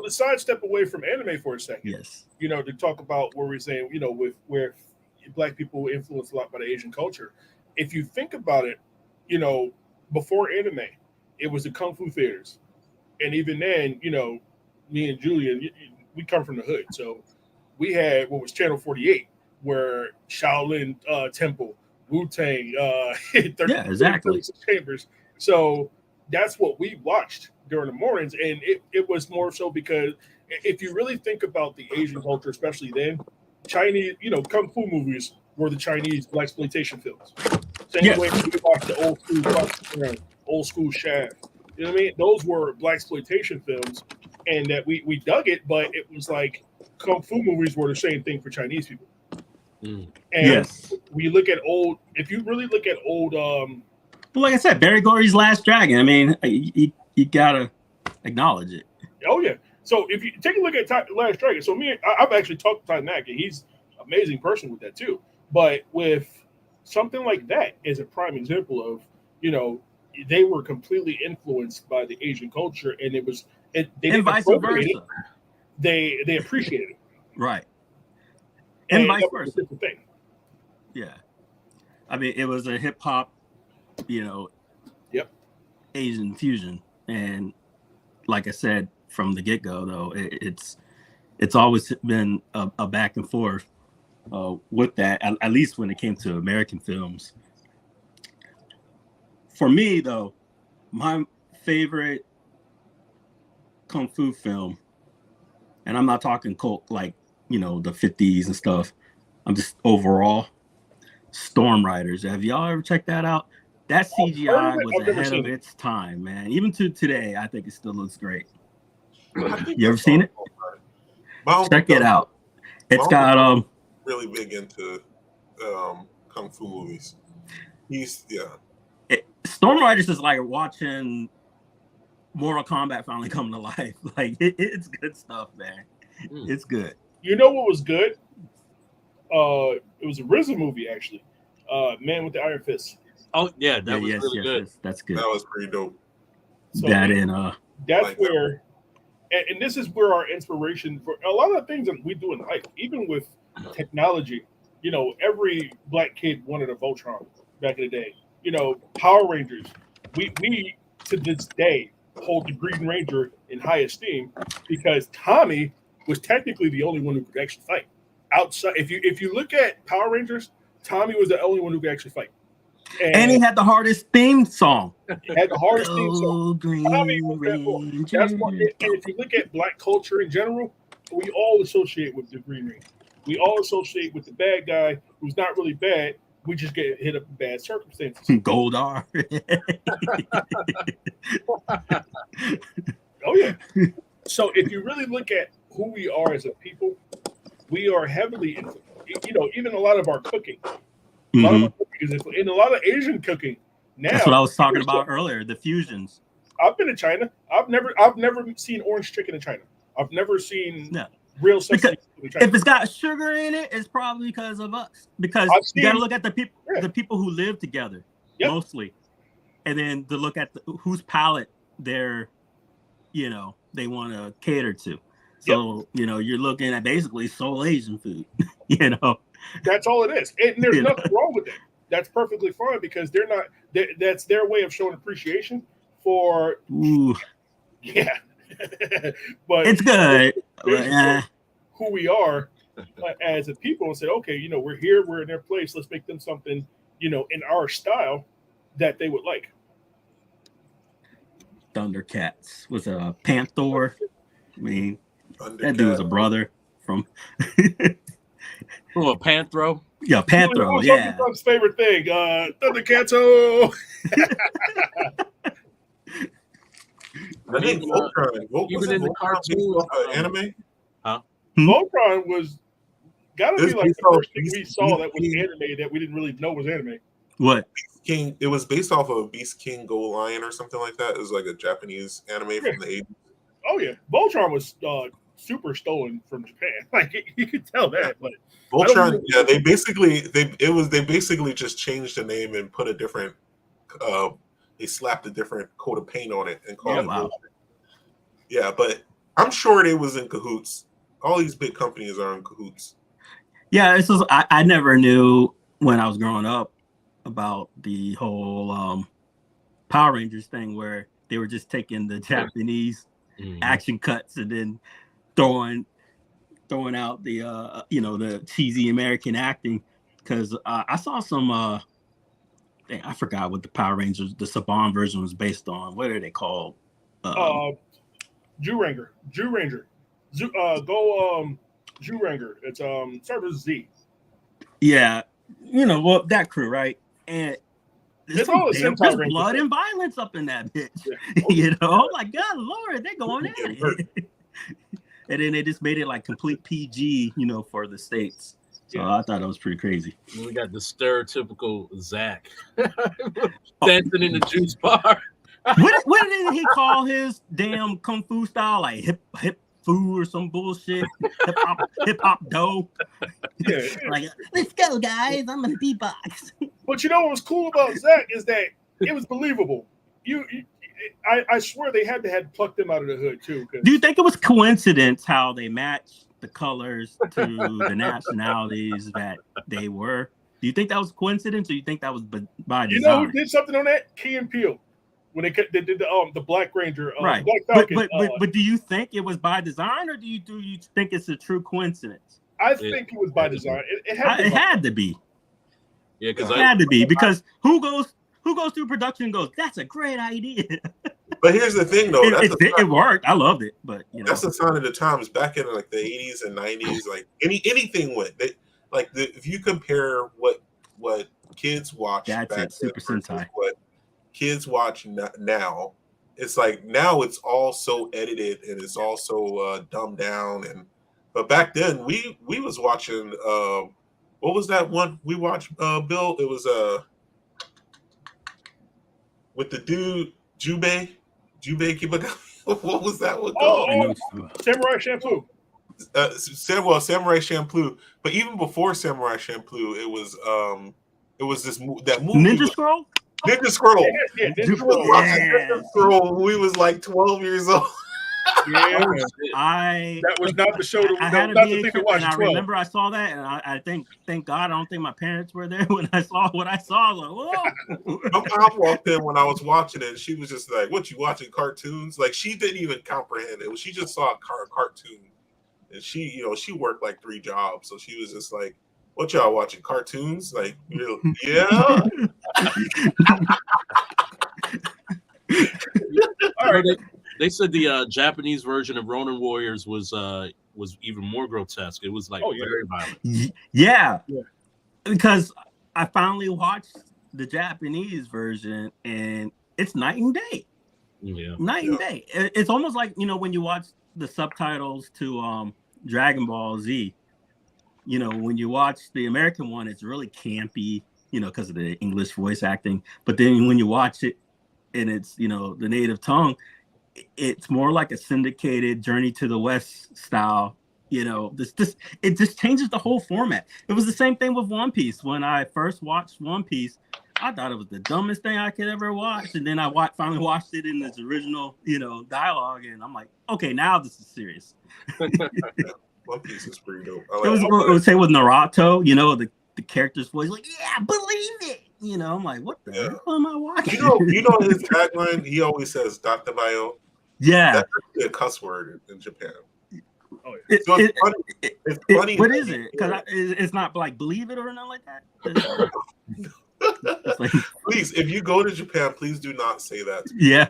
to sidestep away from anime for a second. Yes. To talk about where we're saying, where Black people were influenced a lot by the Asian culture. If you think about it, before anime, it was the Kung Fu theaters. And even then, me and Julian, we come from the hood. So we had what was Channel 48, where Shaolin Temple, Wu-Tang, exactly. Chambers. So that's what we watched during the mornings. And it was more so because if you really think about the Asian culture, especially then, Chinese, Kung Fu movies were the Chinese blaxploitation films. Same way we watch the old school Shaft. You know what I mean? Those were blaxploitation films, and that we dug it, but it was like Kung Fu movies were the same thing for Chinese people. And we look at if you really look at old but like I said, Barry Gordy's Last Dragon. I mean, you gotta acknowledge it. Oh yeah. So if you take a look at Last Dragon, so I've actually talked to Tynack, and he's an amazing person with that too. But with something like that is a prime example of, they were completely influenced by the Asian culture, and they didn't vice appropriate versa. They appreciated it. Right. And vice that was versa. a different thing. Yeah. I mean, it was a hip hop, Yep. Asian fusion. And like I said from the get go, though, it's always been a back and forth with that, at least when it came to American films. For me, though, my favorite kung fu film, and I'm not talking cult like, the 50s and stuff. I'm just overall, Storm Riders. Have y'all ever checked that out? That CGI was ahead of its time, man. Even to today, I think it still looks great. You ever seen it? Check it out. It's got really big into kung fu movies. Storm Riders is like watching Mortal Kombat finally come to life. Like it's good stuff, man. It's good. You know what was good? It was a RZA movie, actually. Man with the Iron Fist. Oh yeah, that was really good. Yes, that's good. That was pretty dope. So that's like where, and this is where our inspiration for a lot of things that we do in life, even with technology. Every black kid wanted a Voltron back in the day. Power Rangers. We to this day hold the Green Ranger in high esteem because Tommy was technically the only one who could actually fight. Outside, if you look at Power Rangers, Tommy was the only one who could actually fight. And he had the hardest theme song. He had the hardest theme song. Tommy was that. That's why, and if you look at black culture in general, we all associate with the Green Ranger. We all associate with the bad guy who's not really bad. We just get hit up in bad circumstances. Goldar. Oh yeah. So if you really look at who we are as a people, we are heavily, even a lot of our cooking. A lot of our cooking is in a lot of Asian cooking. Now that's what I was talking about earlier. The fusions. I've been to China. I've never seen orange chicken in China. I've never seen real sesame in China. If it's got sugar in it, it's probably because of us. Because you got to look at the people who live together mostly, and then to look at whose palate they want to cater to. So you're looking at basically soul Asian food. That's all it is, and there's nothing wrong with that. That's perfectly fine because they're not. That's their way of showing appreciation for. Yeah, but it's good. Who we are as a people and say, okay, we're here, we're in their place. Let's make them something, in our style that they would like. Thundercats was a Panther. I mean, that dude was a brother from. Oh, a Panthro? Yeah, Panthro. Yeah. Trump's favorite thing, Thundercats. Oh. I think Voltron. Even in the cartoon, anime. Huh? Voltron was gotta be like the first thing we saw that was anime that we didn't really know was anime. What? King. It was based off of Beast King Go Lion or something like that. It was like a Japanese anime from the 80s. Oh yeah, Voltron was super stolen from Japan. Like you could tell that. But Voltron, they basically just changed the name and put a different. They slapped a different coat of paint on it and called it. Wow. Yeah, but I'm sure they was in cahoots. All these big companies are in cahoots. Yeah, this was. I never knew when I was growing up about the whole Power Rangers thing where they were just taking the Japanese action cuts and then throwing out the the cheesy American acting. Because I saw some I forgot what the Power Rangers, the Saban version was based on. What are they called? Jew Ranger. Jew Ranger. Jew Ranger. It's starts with Z. Yeah, that crew, right? And there's blood and violence up in that bitch. Yeah. Oh my God, Lord, they're going at it. And then they just made it like complete PG, for the States. So I thought that was pretty crazy. We got the stereotypical Zach dancing in the juice bar. What did he call his damn kung fu style? Like hip Fu or some bullshit. Hip hop dope. Yeah. Like, let's go, guys. I'm gonna beatbox. But you know what was cool about Zach is that it was believable. I swear they had to have plucked him out of the hood too. Do you think it was coincidence how they matched the colors to the nationalities that they were? Do you think that was coincidence, or you think that was by design? You know who did something on that? Key and Peele. When they did the Black Ranger, right? Black Falcon, but do you think it was by design, or do you think it's a true coincidence? I think it was by design. It had to be. Yeah, because it had to be, because who goes through production and goes, "That's a great idea." But here's the thing, though. It worked. I loved it, but that's the sign of the times. Back in like the 80s and 90s, like anything went. If you compare what kids watch back then Super Sentai, what kids watch now, it's like now it's all so edited and it's all so dumbed down. But back then we was watching what was that one we watched, Bill? It was with the dude Jubei Kibagami. What was that one called? Samurai Champloo. Samurai Champloo. But even before Samurai Champloo, it was this that movie. Ninja Scroll. Ninja Scroll. Yeah, Ninja Scroll. We was like 12 years old. Yeah, that was not the show. I had not the thing to watch. And I remember I saw that, and I think, thank God, I don't think my parents were there when I saw what I saw. I was like, whoa. My mom walked in when I was watching it, and she was just like, "What, you watching cartoons?" Like, she didn't even comprehend it. She just saw a cartoon, and she worked like 3 jobs, so she was just like, "What, y'all watching cartoons?" Like, yeah. All right. They said the Japanese version of Ronin Warriors was even more grotesque. It was like very violent. Yeah, because I finally watched the Japanese version, and it's night and day. Yeah, night and day. It's almost like when you watch the subtitles to Dragon Ball Z. When you watch the American one, it's really campy, because of the English voice acting. But then when you watch it and it's the native tongue, it's more like a syndicated Journey to the West style. It just changes the whole format. It was the same thing with One Piece. When I first watched One Piece, I thought it was the dumbest thing I could ever watch, and then I finally watched it in its original, dialogue, and I'm like, okay, now this is serious. One Piece is pretty dope. It was say with Naruto, the character's voice, like, yeah, believe it. I'm like, what the hell am I watching? You know his tagline. He always says "Dr. Bio." Yeah, that's actually a cuss word in Japan. Oh, yeah. It's funny. What is it? Because it's not like believe it or nothing like that. It's like, please, if you go to Japan, please do not say that. Yeah,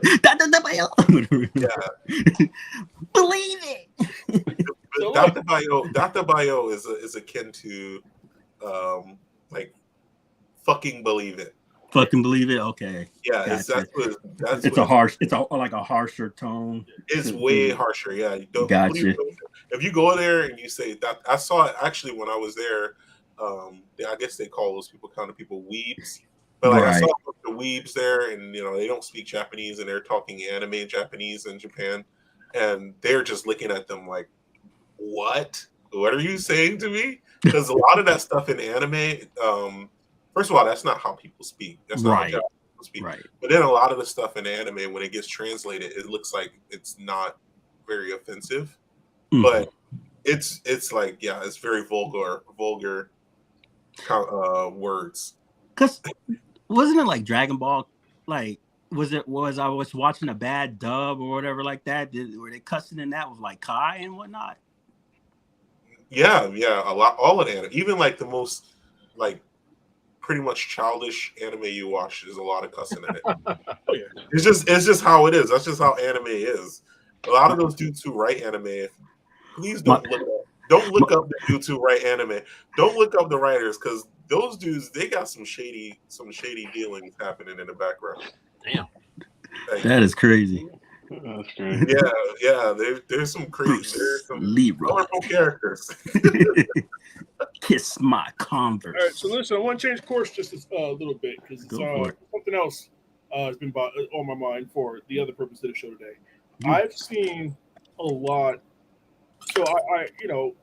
believe it. Dr. Bio is akin to like fucking believe it. Fucking believe it. Okay. Yeah, gotcha. It's like a harsher tone. It's way harsher. Yeah, you don't. Gotcha. If you go there and you say that, I saw it actually when I was there. I guess they call those kind of people weebs. But like I saw the weebs there, and they don't speak Japanese, and they're talking anime Japanese in Japan, and they're just looking at them like, "What? What are you saying to me?" Because a lot of that stuff in anime, first of all, that's not how people speak. That's not how people speak. Right. But then a lot of the stuff in anime, when it gets translated, it looks like it's not very offensive, but it's like it's very vulgar words. Because wasn't it like Dragon Ball? Like was I was watching a bad dub or whatever like that? Were they cussing in that with like Kai and whatnot? Yeah, a lot. All of anime, even like the most like pretty much childish anime you watch, there's a lot of cussing in it. It's just how it is. That's just how anime is. A lot of those dudes who write anime, please don't look up the dudes who write anime. Don't look up the writers, because those dudes, they got some shady dealings happening in the background. Damn, that is crazy. That's crazy. Yeah. There's some crazy. There's some colorful characters. Kiss my Converse. All right, so listen, I want to change course just a little bit, because it's something else has been on my mind for the other purpose of the show today. I've seen a lot So I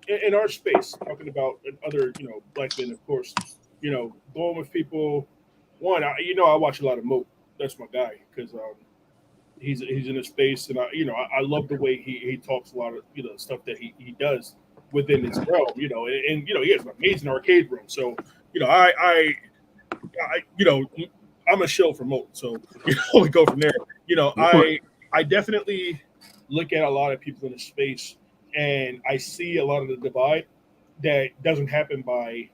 in our space, talking about other, black men, of course, going with people. One, I watch a lot of Moat. That's my guy because he's in a space, and I love the way he talks a lot of stuff that he does within his realm. And he has an amazing arcade room. So I I'm a shill for Moat. So we go from there. I definitely look at a lot of people in the space, and I see a lot of the divide that doesn't happen by,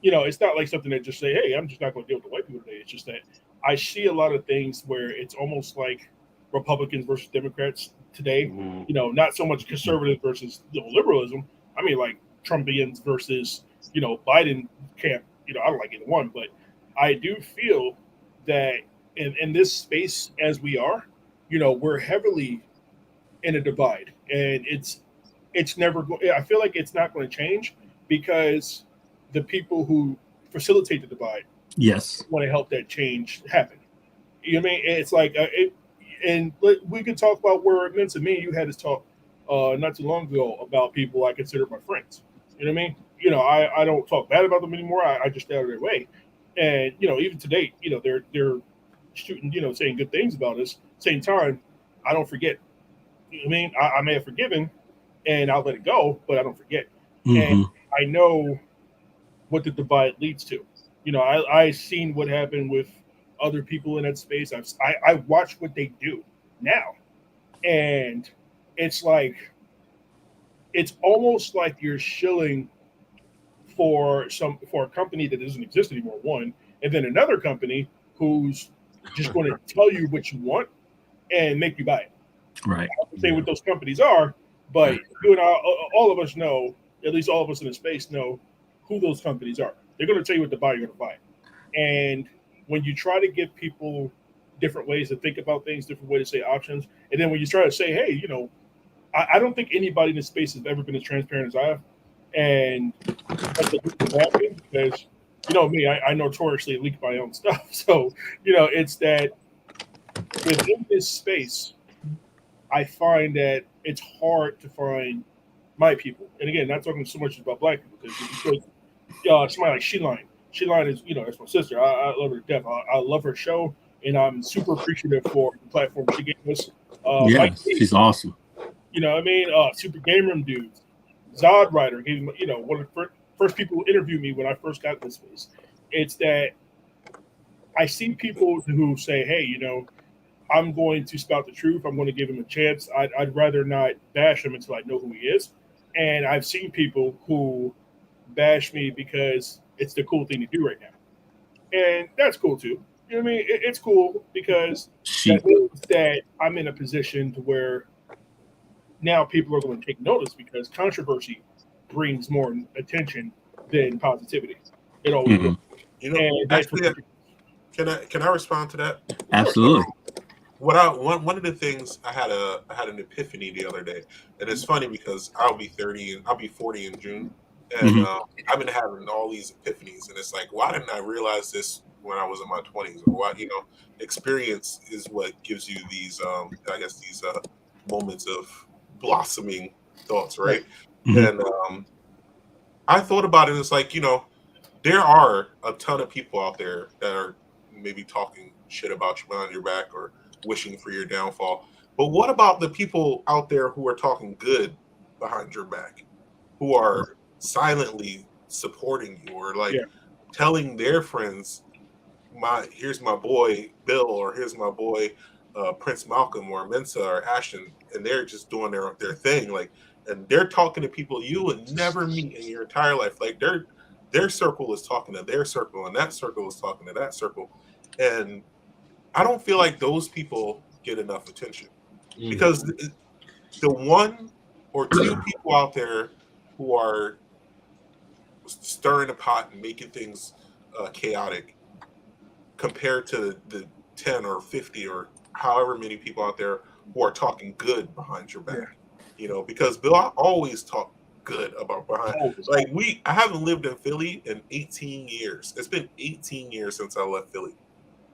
it's not like something that just say, hey, I'm just not going to deal with the white people today. It's just that I see a lot of things where it's almost like Republicans versus Democrats today. Not so much conservative versus liberalism. I mean, like Trumpians versus Biden camp. I don't like either one, but I do feel that in this space as we are, we're heavily in a divide, and it's never. I feel like it's not going to change because the people who facilitate the divide, yes, want to help that change happen. You know what I mean? It's like, and we could talk about where it meant to me. You had this talk not too long ago about people I consider my friends. You know what I mean? I don't talk bad about them anymore. I just stay out of their way. And even to date, they're shooting, saying good things about us. Same time, I don't forget. You know what I mean? I may have forgiven, and I'll let it go, but I don't forget. And I know what the divide leads to. I seen what happened with other people in that space. I watch what they do now, and it's like it's almost like you're shilling for a company that doesn't exist anymore. One, and then another company who's just going to tell you what you want and make you buy it. Right. I don't say what those companies are, but you and I, all of us know, at least all of us in the space know who those companies are. They're going to tell you what to buy, you're going to buy it. And when you try to give people different ways to think about things, different ways to say options, and then when you try to say, hey, I don't think anybody in this space has ever been as transparent as I have. And that's a good bad thing because, me, I notoriously leak my own stuff. So, it's that within this space, I find that it's hard to find my people. And again, not talking so much about black people because somebody like Sheline. Sheline is, that's my sister. I love her to death. I love her show, and I'm super appreciative for the platform she gave us. Yeah, she's awesome. You know what I mean? Super Game Room dudes. Zod Rider gave me, one of the first people who interviewed me when I first got this space. It's that I see people who say, hey, I'm going to spout the truth. I'm going to give him a chance. I'd rather not bash him until I know who he is. And I've seen people who bash me because it's the cool thing to do right now. And that's cool too. You know what I mean? It's cool because that means that I'm in a position to where now people are going to take notice because controversy brings more attention than positivity. It always will. Actually, can I respond to that? Absolutely. One of the things I had an epiphany the other day, and it's funny because I'll be 40 in June, and I've been having all these epiphanies, and it's like, why didn't I realize this when I was in my 20s? Or why, experience is what gives you these, I guess these moments of blossoming thoughts, right? And I thought about it. It's like, there are a ton of people out there that are maybe talking shit about you behind your back or wishing for your downfall. But what about the people out there who are talking good behind your back, who are silently supporting you or telling their friends, here's my boy Bill, or here's my boy Prince Malcolm or Mensa or Ashton, and they're just doing their thing, and they're talking to people you would never meet in your entire life. Like their circle is talking to their circle, and that circle is talking to that circle. And I don't feel like those people get enough attention because the one or two people out there who are stirring the pot and making things chaotic compared to the 10 or 50 or however many people out there who are talking good behind your back. Because Bill, I always talk good about behind. I haven't lived in Philly in 18 years. It's been 18 years since I left Philly.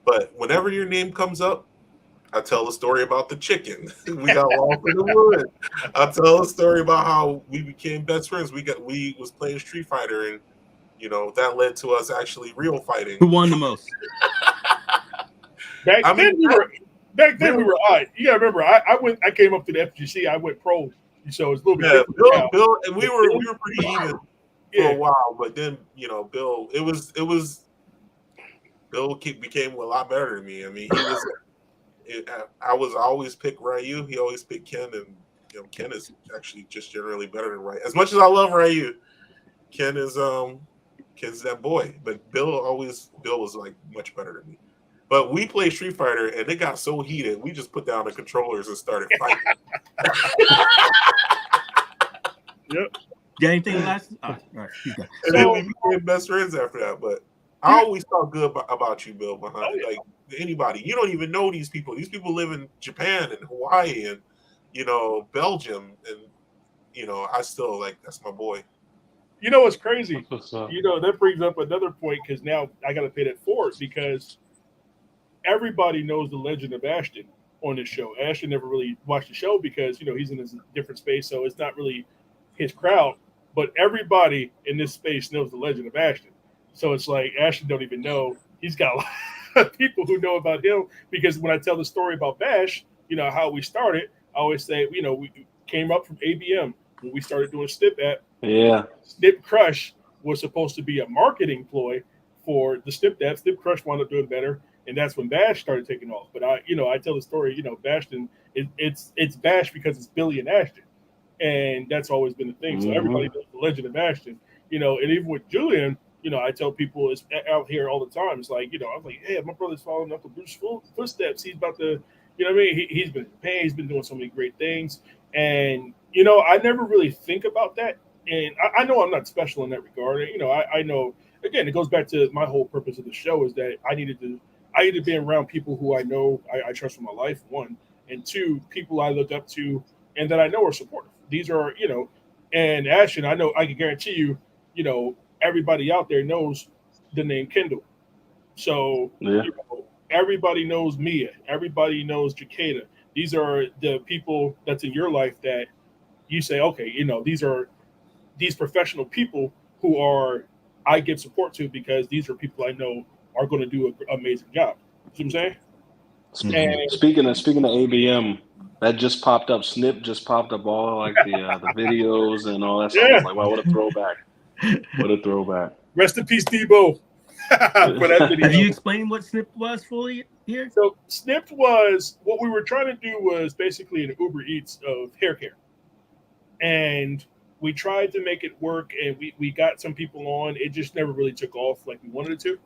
But whenever your name comes up, I tell a story about the chicken. We got lost in the wood. I tell a story about how we became best friends. We was playing Street Fighter, and that led to us actually real fighting. Who won the most? Back then we were odd. You gotta remember, I came up to the FGC. I went pro, so it's a little bit different. Bill, and we were pretty even for a while, but then Bill, it was Bill became a lot better than me. I mean, he was. I always pick Ryu. He always picked Ken, and Ken is actually just generally better than Ryu. As much as I love Ryu, Ken's that boy. But Bill was like much better than me. But we played Street Fighter, and it got so heated, we just put down the controllers and started fighting. Yep. Got anything last? All right. And then we became best friends after that. But I always thought good about you, Bill. Behind like anybody, you don't even know these people. These people live in Japan and Hawaii and Belgium, and I still that's my boy. You know what's crazy? That brings up another point because now I got to pay that forward because everybody knows the legend of Ashton on this show. Ashton never really watched the show because he's in a different space, so it's not really his crowd. But everybody in this space knows the legend of Ashton. So it's like Ashton don't even know. He's got a lot of people who know about him because when I tell the story about Bash, how we started, I always say, we came up from ABM when we started doing Snip app. Yeah. Snip Crush was supposed to be a marketing ploy for the Snip app. Snip Crush wound up doing better. And that's when Bash started taking off. But I tell the story, Bashton, it's Bash because it's Billy and Ashton. And that's always been the thing. So everybody knows the legend of Ashton, and even with Julian, I tell people it's out here all the time. It's like, I'm like, hey, my brother's following Uncle Bruce's footsteps. He's about to, what I mean? He's been in Japan. He's been doing so many great things. And, I never really think about that. And I know I'm not special in that regard. I know, again, it goes back to my whole purpose of the show is that I need to be around people who I know I trust with my life, one, and two, people I look up to and that I know are supportive. These are, and Ashton, I know I can guarantee you, everybody out there knows the name Kendall. So everybody knows Mia. Everybody knows Jacada. These are the people that's in your life that you say, okay, these are these professional people who I give support to because these are people I know are going to do an amazing job. You know what I'm saying? And speaking of ABM, that just popped up. Snip just popped up all the videos and all that stuff. I was like, wow, what a throwback! What a throwback! Rest in peace, Debo. For that video. Have you explained what Snip was fully here? So Snip was what we were trying to do was basically an Uber Eats of hair care, and we tried to make it work, and we got some people on. It just never really took off like we wanted it to.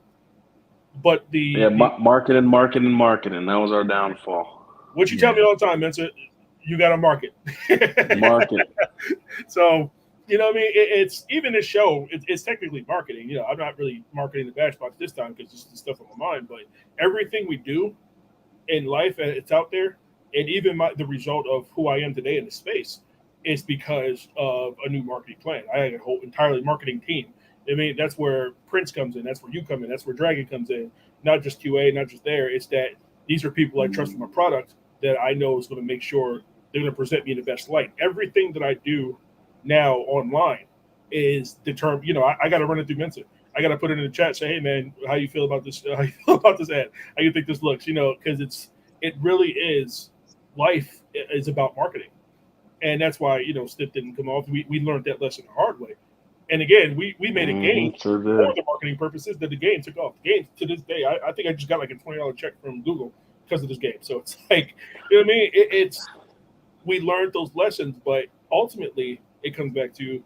But marketing. That was our downfall. What you tell me all the time, Vincent, you got to market. Market. So, what I mean? It's even this show, it's technically marketing. I'm not really marketing the Bash Box this time because it's the stuff on my mind. But everything we do in life, it's out there. And even the result of who I am today in the space is because of a new marketing plan. I had a whole entirely marketing team. I mean, that's where Prince comes in. That's where you come in. That's where Dragon comes in. Not just QA, not just there. It's that these are people I trust with my product that I know is going to make sure they're going to present me in the best light. Everything that I do now online is determined. I got to run it through Vincent. I got to put it in the chat. Say, hey man, how you feel about this? How you feel about this ad? How you think this looks? Because it really is. Life is about marketing, and that's why Snip didn't come off. We learned that lesson the hard way. And again, we made a game for the marketing purposes that the game took off. The game to this day, I think I just got like a $20 check from Google because of this game. So it's like, what I mean? We learned those lessons, but ultimately it comes back to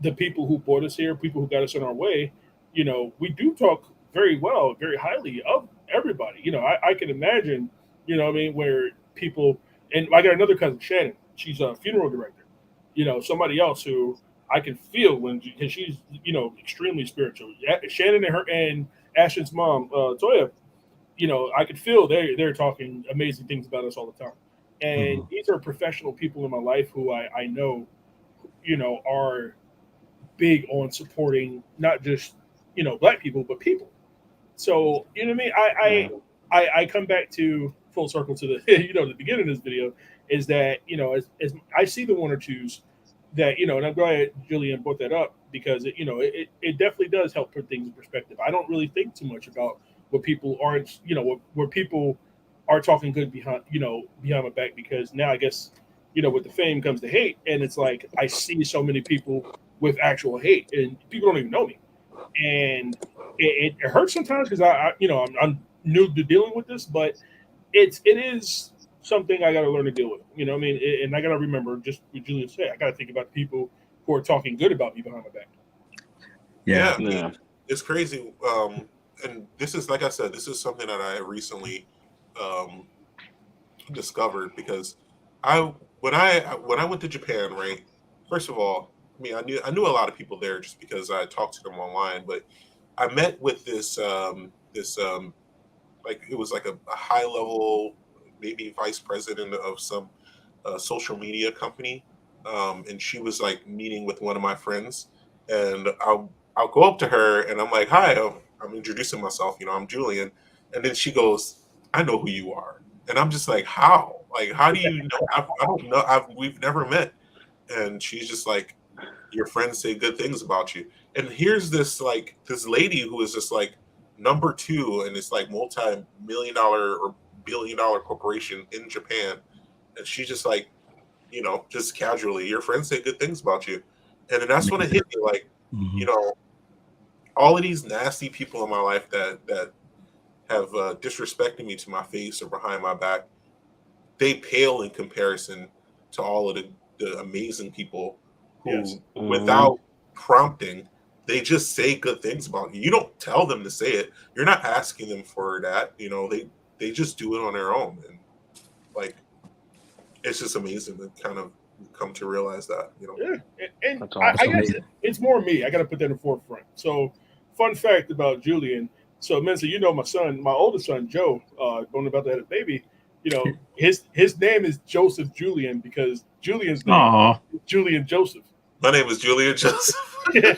the people who brought us here, people who got us on our way. We do talk very well, very highly of everybody. I can imagine, where people, and I got another cousin, Shannon. She's a funeral director. Somebody else who I can feel because she's, extremely spiritual. Shannon and Ashton's mom, Toya, I could feel they're talking amazing things about us all the time. And these are professional people in my life who I know, are big on supporting not just, Black people, but people. So, I come back to full circle to the the beginning of this video is that as I see the one or twos that and I'm glad Julian brought that up because it definitely does help put things in perspective. I don't really think too much about what people aren't where people are talking good behind my back because now I guess with the fame comes the hate, and it's like I see so many people with actual hate and people don't even know me, and it hurts sometimes because I'm new to dealing with this, but it is something I got to learn to deal with. I mean, and I got to remember just what Julian said. I got to think about people who are talking good about me behind my back. Yeah. It's crazy. And this is, like I said, this is something that I recently discovered because when I went to Japan, right? First of all, I mean, I knew a lot of people there just because I talked to them online, but I met with this like it was like a high level, maybe vice president of some social media company, and she was like meeting with one of my friends, and I'll go up to her and I'm like, "Hi, I'm introducing myself. I'm Julian," and then she goes, "I know who you are," and I'm just like, "How? Like, how do you know? I don't know. We've never met," and she's just like, "Your friends say good things about you," and here's this lady who is just like number two in this like multi-million-dollar or billion-dollar corporation in Japan, and she's just like, just casually, your friends say good things about you, and then that's when it hit me, like, all of these nasty people in my life that have disrespected me to my face or behind my back, they pale in comparison to all of the amazing people who, without prompting, they just say good things about you. You don't tell them to say it. You're not asking them for that. They just do it on their own, and like it's just amazing to kind of come to realize that. Yeah, and I guess it's more me. I got to put that in the forefront. So, fun fact about Julian. So, Mensa, my oldest son, Joe, going about to have a baby. His name is Joseph Julian because Julian's name is Julian Joseph. My name is Julian Joseph. Yeah.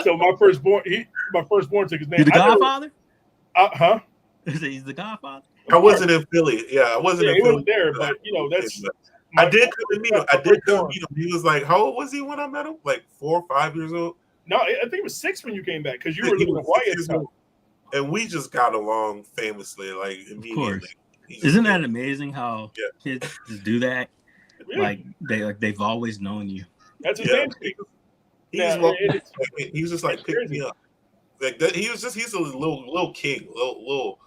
So my firstborn took his name. You the Godfather? Huh? He's the Godfather. I wasn't in Philly. Yeah, I wasn't in Philly. He wasn't there, but that's. I did come to meet him. I did come meet him. He was like, how old was he when I met him? Like 4 or 5 years old? No, I think it was 6 when you came back because you were living in Hawaii. And we just got along famously, like immediately. Isn't that amazing how kids just do that? Yeah. They've always known you. That's his name. He was just like picking me up. Like that, he's a little king, little.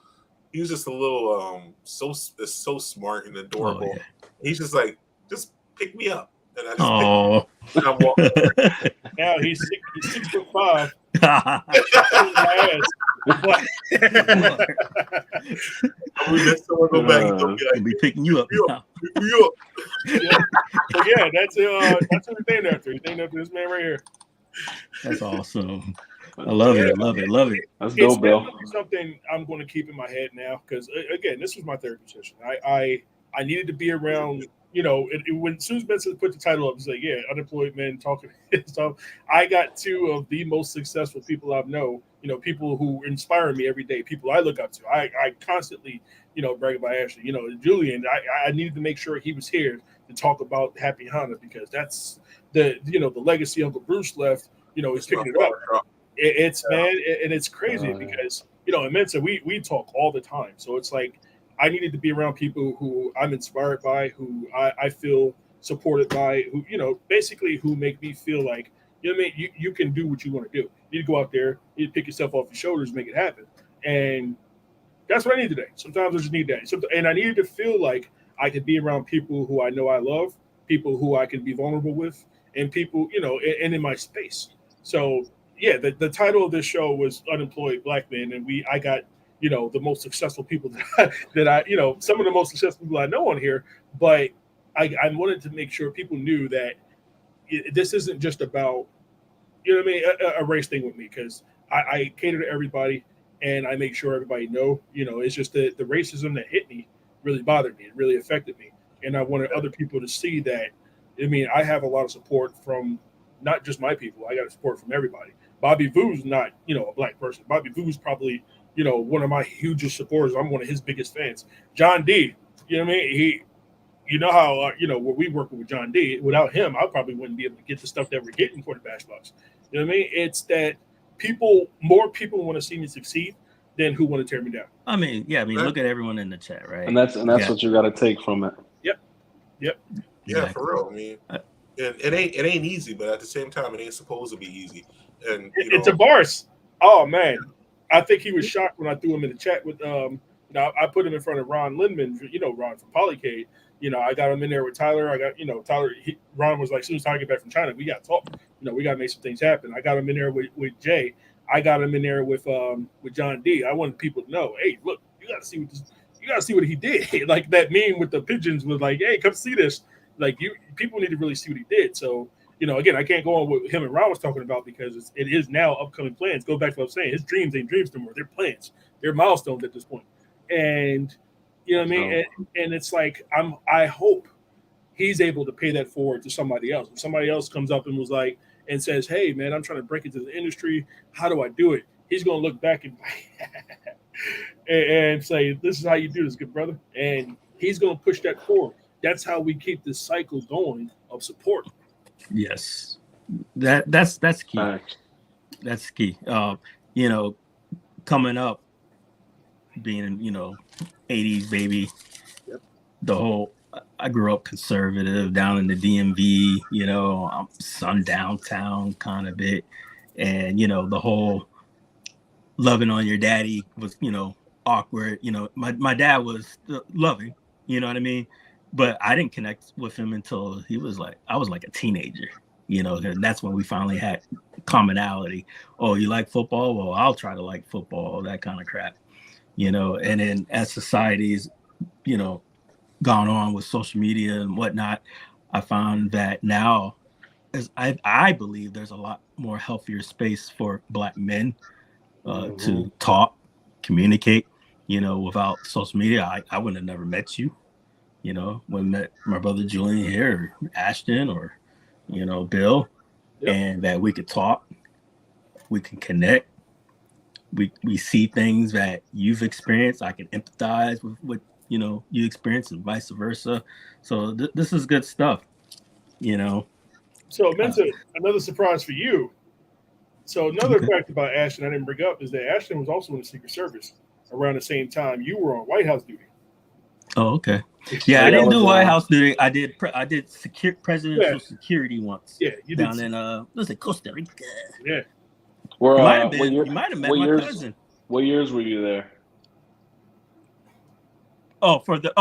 He was just a little so smart and adorable. Oh, yeah. He's just like, just pick me up, and I just pick him up. I'm walking. Now he's 6'5". Someone go back. He'll be picking you up. Pick me up. So yeah, that's who he's named after. He's named after this man right here. That's awesome. I love it. That's dope, Bill. It's something I'm going to keep in my head now because again, this was my therapy session. I needed to be around. When as soon as Benson put the title up, he's like, "Yeah, unemployed men talking." So I got 2 of the most successful people I know. People who inspire me every day. People I look up to. I constantly, brag about Ashley. Julian. I needed to make sure he was here to talk about Happy Hanukkah because that's the legacy Uncle Bruce left. He's picking it up. Man, and it's crazy because in Mensa we talk all the time. So it's like I needed to be around people who I'm inspired by, who I feel supported by, who basically who make me feel like you can do what you want to do. You need to go out there, you need to pick yourself off your shoulders, make it happen, and that's what I need today. Sometimes I just need that, and I needed to feel like I could be around people who I know I love, people who I can be vulnerable with, and people and in my space. So. Yeah, the title of this show was Unemployed Black Men, and I got the most successful people that I some of the most successful people I know on here, but I wanted to make sure people knew that this isn't just about a race thing with me because I cater to everybody and I make sure everybody know it's just the racism that hit me really bothered me, it really affected me, and I wanted other people to see that. I have a lot of support from not just my people. I got support from everybody. Bobby Vu's not, a black person. Bobby Vu's probably, one of my hugest supporters. I'm one of his biggest fans. John D, You know what I mean? You know how where we work with John D. Without him, I probably wouldn't be able to get the stuff that we're getting for the Bash Box. You know what I mean? It's that more people want to see me succeed than who want to tear me down. I mean, look at everyone in the chat, right? And that's what you got to take from it. Yep. Yeah, Exactly. for real. I mean, it ain't easy, but at the same time, it ain't supposed to be easy. And it's a farce. Oh man, I think he was shocked when I threw him in the chat with Now I put him in front of Ron Lindman, Ron from Polycade. I got him in there with Tyler. I got Tyler. Ron was like, as soon as Tyler get back from China, we got to talk. We got to make some things happen. I got him in there with Jay. I got him in there with John D. I wanted people to know, hey, look, you got to see what he did. Like that meme with the pigeons was like, hey, come see this. Like people need to really see what he did. So again, I can't go on what him and Ron was talking about because it is now upcoming plans. Go back to what I'm saying. His dreams ain't dreams no more. They're plans. They're milestones at this point. And you know what I mean? And it's like I hope he's able to pay that forward to somebody else. When somebody else comes up and was like and says, hey man, I'm trying to break into the industry. How do I do it? He's gonna look back and say, this is how you do this, good brother. And he's gonna push that forward. That's how we keep this cycle going of support. Yes. That's key. Right. That's key. Coming up, being 80s baby, the whole I grew up conservative down in the DMV, I'm some downtown kind of bit, and the whole loving on your daddy was awkward. My dad was loving, you know what I mean, but I didn't connect with him until I was like a teenager, and that's when we finally had commonality. Oh, you like football? Well, I'll try to like football, that kind of crap. And then as society's, gone on with social media and whatnot, I found that now, as I believe there's a lot more healthier space for Black men to talk, communicate, without social media. I wouldn't have never met you, when met my brother Julian here, or Ashton, or, Bill, and that we could talk, we can connect. We see things that you've experienced. I can empathize with what you experience and vice versa. So this is good stuff. So Mensa, another surprise for you. So another fact about Ashton I didn't bring up is that Ashton was also in the Secret Service around the same time you were on White House duty. Oh, okay. Yeah, I didn't do White House duty. I did presidential security once. Yeah, you did down in was it Costa Rica? Yeah. You might have met my cousin. What years were you there? Oh, for the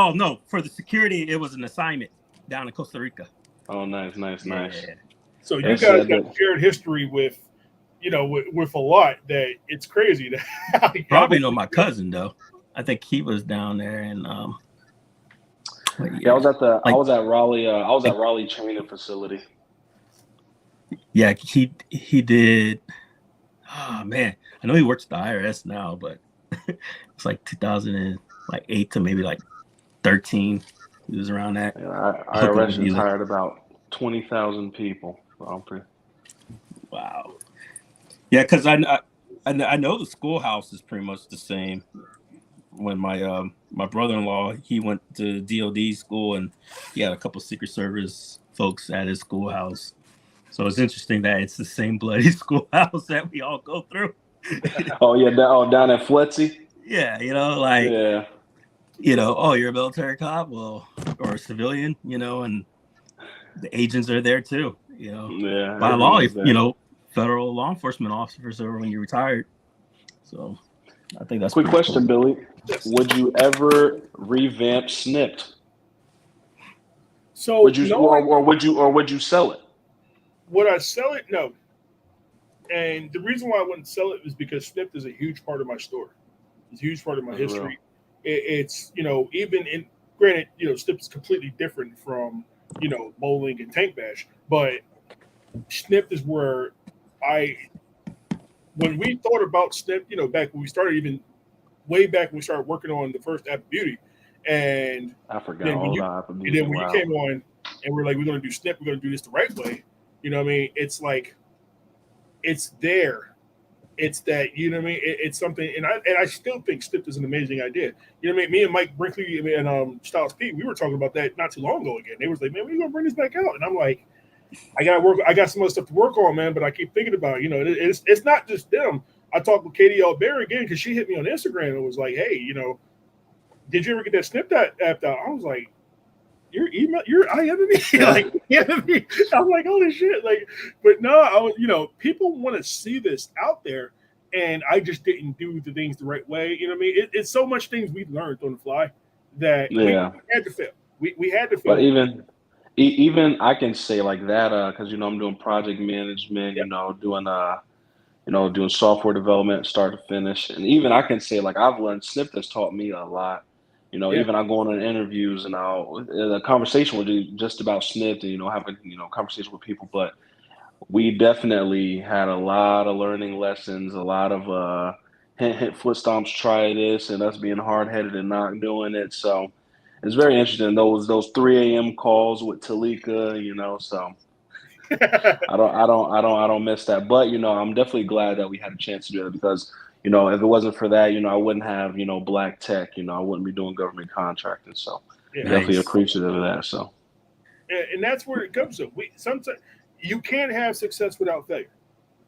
security, it was an assignment down in Costa Rica. Oh, nice. Yeah. So you guys got shared history with a lot that it's crazy. Probably know my cousin though. I think he was down there and I was at Raleigh. I was at Raleigh training facility. Yeah, he did. Oh man, I know he works at the IRS now, but it's like 2008 to maybe like 13. He was around that. Yeah, IRS has hired about 20,000 people. Wow. Yeah, because I know the schoolhouse is pretty much the same. When my brother-in-law, he went to DOD school and he had a couple Secret Service folks at his schoolhouse. So it's interesting that it's the same bloody schoolhouse that we all go through. Oh yeah, down at Fletzy. Yeah, you're a military cop, or a civilian, and the agents are there too. Yeah. By law, federal law enforcement officers are when you're retired. So I think that's quick question, cool. Billy. Would you ever revamp Snipped? So would you or would you sell it? Would I sell it? No. And the reason why I wouldn't sell it is because Snipped is a huge part of my story. It's a huge part of my history. It's even in granted, Snipped is completely different from bowling and tank bash, but Snipped is where when we thought about Snipped, back when we started, way back when we started working on the first App of Beauty, and I forgot all about App of Beauty. And then when you came on and we're like, we're going to do Snipped, we're going to do this the right way. It's like it's there It's that, you know what I mean? It's something, and I still think Stipt is an amazing idea. You know what I mean? Me and Mike Brinkley and Styles P, we were talking about that not too long ago again. They was like, man, we gonna bring this back out, and I'm like, I got some other stuff to work on, man. But I keep thinking about it. You know, it's not just them. I talked with Katie L. Berry again because she hit me on Instagram and was like, hey, you know, did you ever get that Snip app out? I was like, your email, your IMME, like IMME. I'm like, holy shit, like, but no, I was, you know, people want to see this out there, and I just didn't do the things the right way. You know what I mean? It's so much things we've learned on the fly that we had to fail. We had to fail. But even I can say like that because you know I'm doing project management, you know, doing software development, start to finish, and even I can say like I've learned Snip has taught me a lot. You know, even I go on interviews and the conversation will be just about Snip and, you know, having, you know, conversation with people. But we definitely had a lot of learning lessons, a lot of hint, foot stomps, try this, and us being hard headed and not doing it. So it's very interesting. Those 3 a.m. calls with Talika, you know, so I don't miss that. But, you know, I'm definitely glad that we had a chance to do it because, you know, if it wasn't for that, you know, I wouldn't have, you know, black tech, you know, I wouldn't be doing government contracting. So definitely appreciative of that. So, and that's where it comes to. Sometimes you can't have success without failure.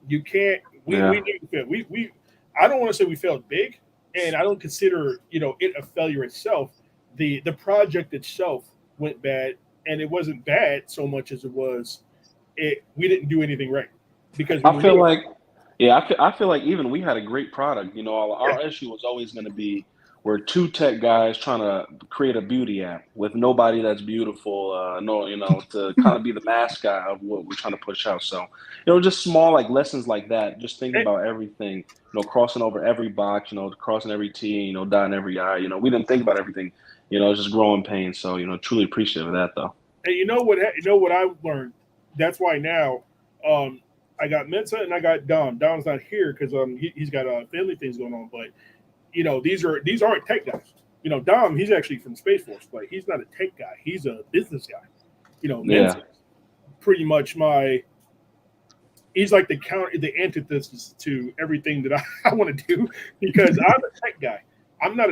You can't. We need to fail. I don't want to say we failed big, and I don't consider, you know, it a failure itself. The project itself went bad, and it wasn't bad so much as it was we didn't do anything right because I feel like. Yeah, I feel like even we had a great product. You know, our issue was always going to be we're two tech guys trying to create a beauty app with nobody that's beautiful. You know, to kind of be the mascot of what we're trying to push out. So, you know, just small like lessons like that. Just thinking about everything. You know, crossing over every box. You know, crossing every T. You know, dotting every I. You know, we didn't think about everything. You know, it's just growing pains. So, you know, truly appreciative of that though. And you know what? You know what I've learned. That's why now. I got Mensa and I got Dom. Dom's not here because he's got family things going on. But you know, these aren't tech guys. You know, Dom, he's actually from Space Force, but he's not a tech guy. He's a business guy. You know, Mensa, pretty much he's like the antithesis to everything that I want to do because I'm a tech guy. I'm not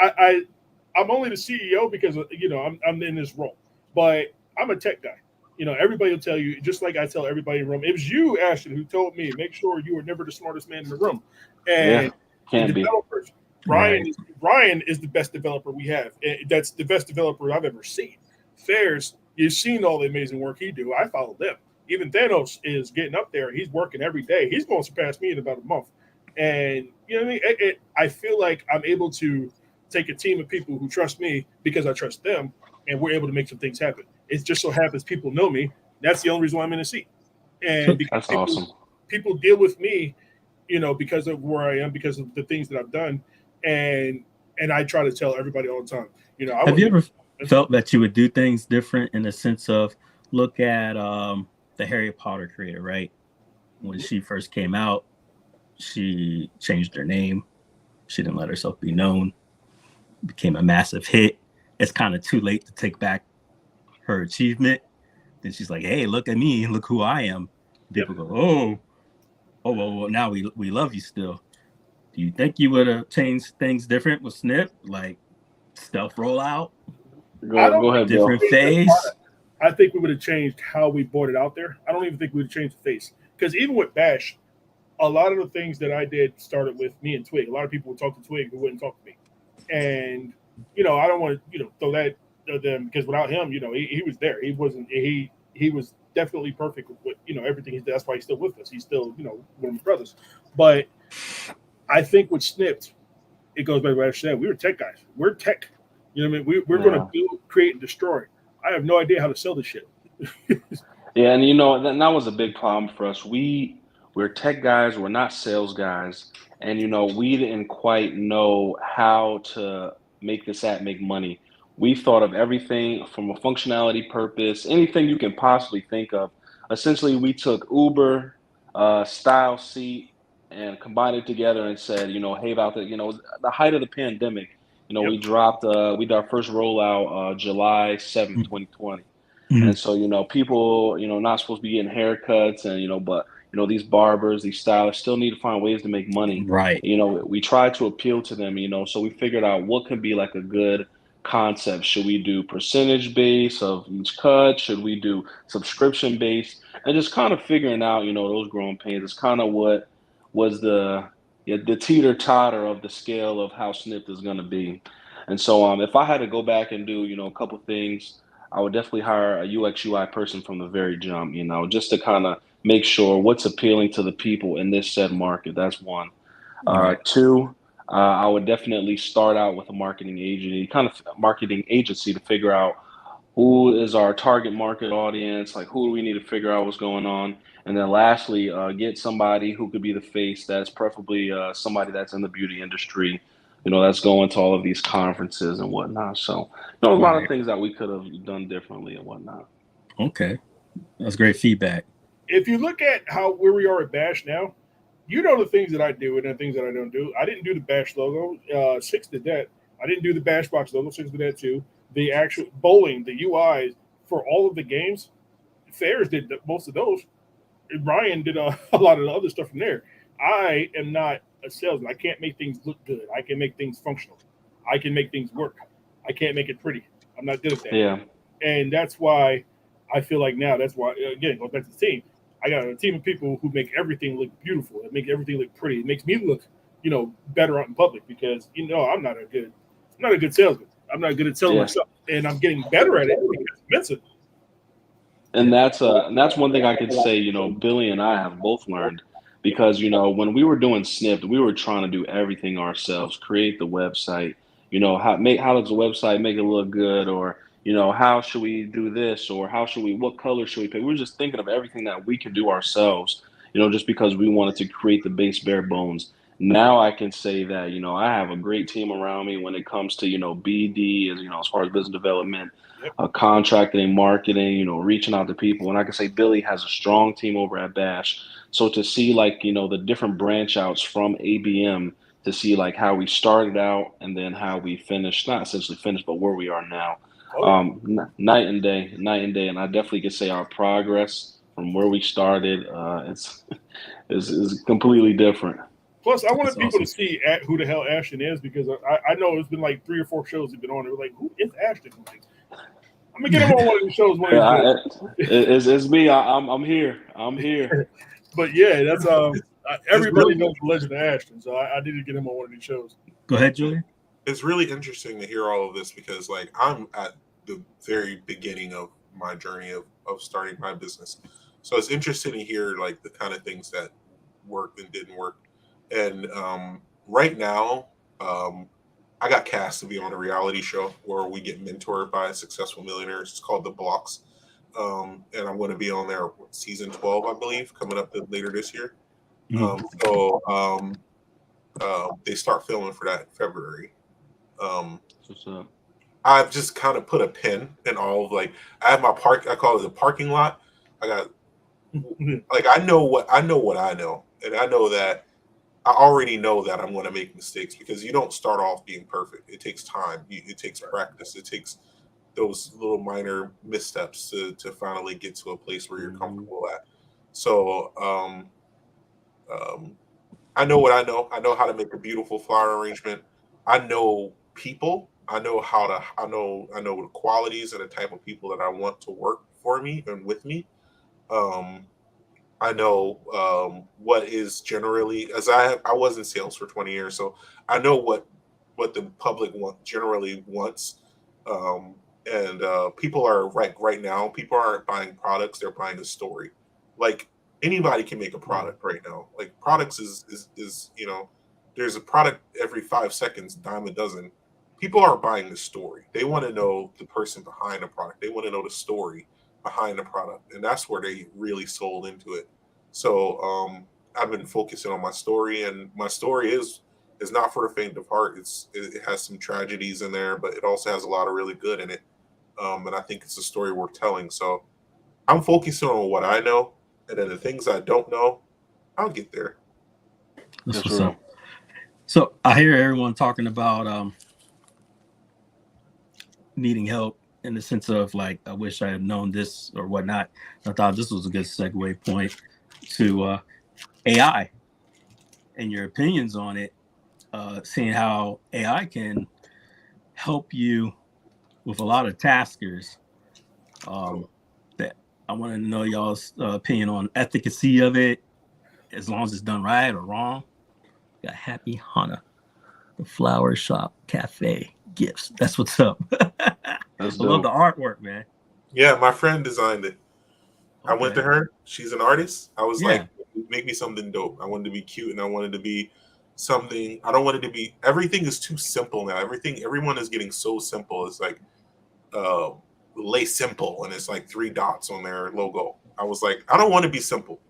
I'm only the CEO because you know I'm in this role, but I'm a tech guy. You know, everybody will tell you, just like I tell everybody in the room. It was you, Ashton, who told me, make sure you were never the smartest man in the room. And the developers, Brian is the best developer we have. That's the best developer I've ever seen. Fairs, you've seen all the amazing work he do. I follow them. Even Thanos is getting up there. He's working every day. He's going to surpass me in about a month. And, you know what I mean? I feel like I'm able to take a team of people who trust me because I trust them, and we're able to make some things happen. It just so happens people know me. That's the only reason why I'm in a seat. And because people deal with me, you know, because of where I am, because of the things that I've done. And I try to tell everybody all the time, you know. Have you ever felt that you would do things different in the sense of look at the Harry Potter creator, right? When she first came out, she changed her name. She didn't let herself be known. Became a massive hit. It's kind of too late to take back her achievement. Then she's like, hey, look at me, look who I am. People go, well, now we love you still. Do you think you would have changed things different with Snip, like stealth rollout? Go ahead, different Bill. face. I think we would have changed how we brought it out there. I don't even think we would have changed the face, because even with Bash, a lot of the things that I did started with me and Twig. A lot of people would talk to Twig who wouldn't talk to me, and you know, I don't want to, you know, throw that them, because without him, you know, he was there. He wasn't. He was definitely perfect with, you know, everything. That's why he's still with us. He's still, you know, one of my brothers. But I think with Snipped, it goes back to what I said. We were tech guys. We're tech. You know what I mean? We're going to build, create, and destroy. I have no idea how to sell this shit. Yeah, and you know that was a big problem for us. We're tech guys. We're not sales guys, and you know we didn't quite know how to make this app make money. We thought of everything from a functionality purpose, anything you can possibly think of. Essentially, we took Uber, Style Seat, and combined it together and said, you know, hey, about you know, the height of the pandemic, you know, we did our first rollout July 7th, 2020. And so, you know, people, you know, not supposed to be getting haircuts and, you know, but, these barbers, these stylists still need to find ways to make money. Right. We try to appeal to them, so we figured out what could be like a good concept. Should we do percentage base of each cut? Should we do subscription based? And just kind of figuring out, those growing pains is kind of what was the teeter totter of the scale of how snipped is going to be. And so if I had to go back and do, a couple things, I would definitely hire a UX UI person from the very jump, just to kind of make sure what's appealing to the people in this said market. That's one. Right. Two, I would definitely start out with a marketing agency to figure out who is our target market audience, like who do we need to figure out what's going on. And then lastly, get somebody who could be the face, that's preferably somebody that's in the beauty industry, that's going to all of these conferences and whatnot. So, a lot of things that we could have done differently and whatnot. Okay. That's great feedback. If you look at where we are at Bash now, the things that I do and the things that I don't do. I didn't do the Bash logo. Six did that. I didn't do the Bash box logo. Six did that too. The actual bowling, the UIs for all of the games, Fairs did most of those. Ryan did a lot of the other stuff from there. I am not a salesman. I can't make things look good. I can make things functional. I can make things work. I can't make it pretty. I'm not good at that. Yeah. And that's why I feel like now, that's why, again, going back to the team, I got a team of people who make everything look beautiful. It make everything look pretty. It makes me look, better out in public because, I'm not a good salesman. I'm not good at selling myself. And I'm getting better at it because of Vincent. And that's one thing I could say, Billy and I have both learned, because, when we were doing Snipped, we were trying to do everything ourselves, create the website, how does the website make it look good, or, how should we do this, or what color should we pick? We were just thinking of everything that we could do ourselves, just because we wanted to create the base bare bones. Now I can say that, I have a great team around me when it comes to, BD, as far as business development, contracting, marketing, reaching out to people. And I can say Billy has a strong team over at Bash. So to see the different branch outs from ABM, to see how we started out and then how we finished, not essentially finished, but where we are now, night and day. And I definitely could say our progress from where we started, is completely different. Plus, I wanted people to see who the hell Ashton is, because I know it's been like 3 or 4 shows he's been on. They were like, who is Ashton? I'm gonna get him on one of these shows. It's me. I'm here. But yeah, that's everybody knows the legend of Ashton, so I need to get him on one of these shows. Go ahead, Julian. It's really interesting to hear all of this because, I'm at the very beginning of my journey of starting my business, so it's interesting to hear the kind of things that worked and didn't work. And right now, I got cast to be on a reality show where we get mentored by successful millionaires. It's called The Blocks. And I'm going to be on there season 12, I believe, coming up later this year. They start filming for that in February. I've just kind of put a pin in all of I have my I call it the parking lot. I got I know what I know. And I know that I already know that I'm going to make mistakes because you don't start off being perfect. It takes time. It takes practice. It takes those little minor missteps to finally get to a place where you're comfortable at. So I know what I know. I know how to make a beautiful flower arrangement. I know people. I know the qualities and the type of people that I want to work for me and with me. I know what is generally, as I was in sales for 20 years, so I know what the public generally wants. And people are right now. People aren't buying products; they're buying a story. Anybody can make a product right now. Products is there's a product every 5 seconds, dime a dozen. People are buying the story. They want to know the person behind the product. They want to know the story behind the product, and that's where they really sold into it. So I've been focusing on my story, and my story is not for the faint of heart. It has some tragedies in there, but it also has a lot of really good in it, and I think it's a story worth telling. So I'm focusing on what I know, and then the things I don't know, I'll get there. That's what's up. So I hear everyone talking about needing help in the sense of I wish I had known this or whatnot. I thought this was a good segue point. to AI and your opinions on it, seeing how AI can help you with a lot of taskers. That I want to know y'all's opinion on efficacy of it, as long as it's done right or wrong. Got Happy Hana, the Flower Shop Cafe gifts. That's what's up. I love the artwork, man. Yeah, my friend designed it. Okay. I went to her. She's an artist. I was like, make me something dope. I wanted to be cute, and I wanted to be something. I don't want it to be. Everything is too simple now. Everyone is getting so simple. It's like lay simple, and it's like 3 dots on their logo. I was like, I don't want to be simple.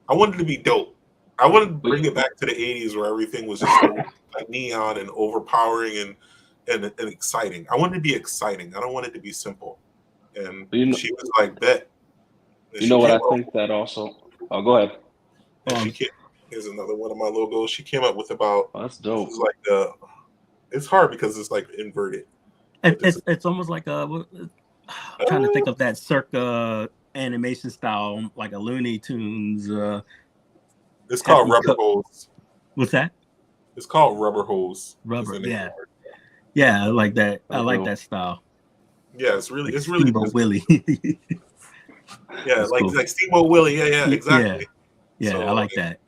I wanted to be dope. I wanted to bring it back to the 80s where everything was just like neon and overpowering and exciting. I wanted to be exciting. I don't want it to be simple. And she was like, bet. And you know what I think that also. Oh, go ahead. Here's another one of my logos. She came up with about. Oh, that's dope. It's like it's hard because it's like inverted. It's almost like I'm trying to think of that circa animation style, like a Looney Tunes. It's called Rubber Hose. What's that? It's called Rubber Hose. Rubber, yeah, I like that. I like that style. Yeah, it's really Steamboat Willie. Yeah, like Steamboat Willie. Yeah, exactly. Yeah, so, I like that.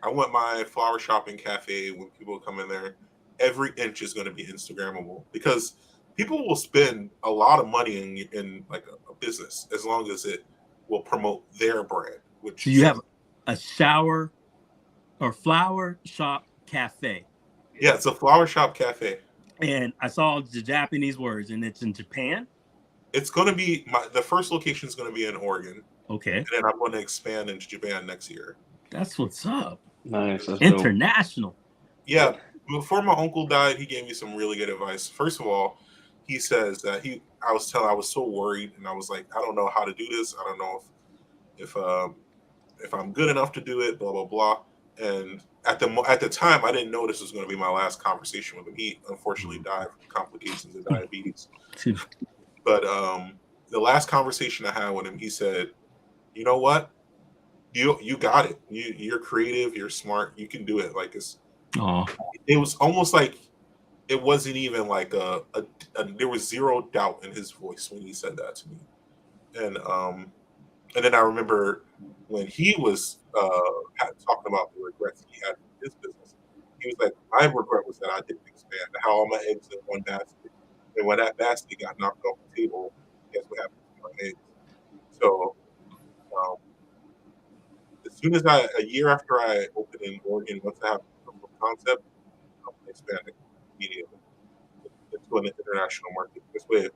I want my flower shop and cafe, when people come in there, every inch is going to be Instagrammable, because people will spend a lot of money in like a business as long as it will promote their brand. So you have a shower or flower shop cafe. Yeah, it's a flower shop cafe. And I saw the Japanese words, and it's in Japan. It's going to be the first location is going to be in Oregon. Okay. And then I'm going to expand into Japan next year. That's what's up. Nice. That's international. Dope. Yeah. Before my uncle died, he gave me some really good advice. First of all, he says that I was so worried, and I was like, I don't know how to do this. I don't know if I'm good enough to do it, blah, blah, blah. And at the time, I didn't know this was going to be my last conversation with him. He unfortunately died from complications of diabetes. But the last conversation I had with him, he said, you know what? You got it. You're creative. You're smart. You can do it. Like it was almost like it wasn't even like there was zero doubt in his voice when he said that to me. And then I remember when he was talking about the regrets he had in his business, he was like, my regret was that I didn't expand. How all my eggs in one basket. And when that basket got knocked off the table, guess what happened to my eggs? So as soon as a year after I opened in Oregon, once I have a concept, I'm expanding immediately into an international market. This way, if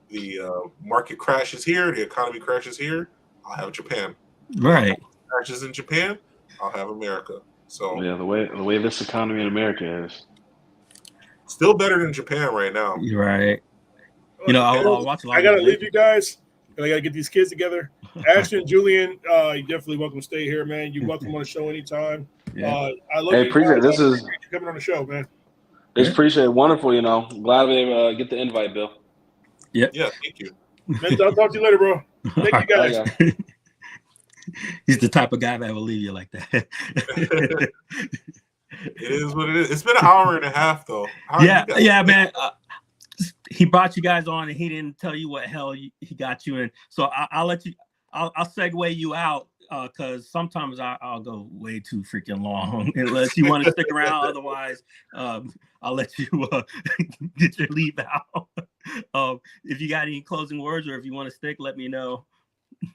the market crashes here, the economy crashes here, I'll have Japan. Right. Crashes in Japan, I'll have America. So yeah, the way this economy in America is still better than Japan right now. You're right. You know, I'll watch a lot. I gotta leave you guys. I gotta get these kids together. Ashton and Julian, you definitely welcome to stay here, man. You're welcome on the show anytime. Yeah. I love you. Appreciate this is coming on the show, man. It's appreciated. Wonderful, you know. Glad we get the invite, Bill. Yeah, thank you. Man, I'll talk to you later, bro. Thank you guys. He's the type of guy that will leave you like that. It is what it is. It's been an hour and a half, though. Yeah, man. He brought you guys on, and he didn't tell you what hell he got you in. So I'll let you. I'll segue you out because sometimes I'll go way too freaking long unless you want to stick around. Otherwise, I'll let you get your leave out. If you got any closing words, or if you want to stick, let me know.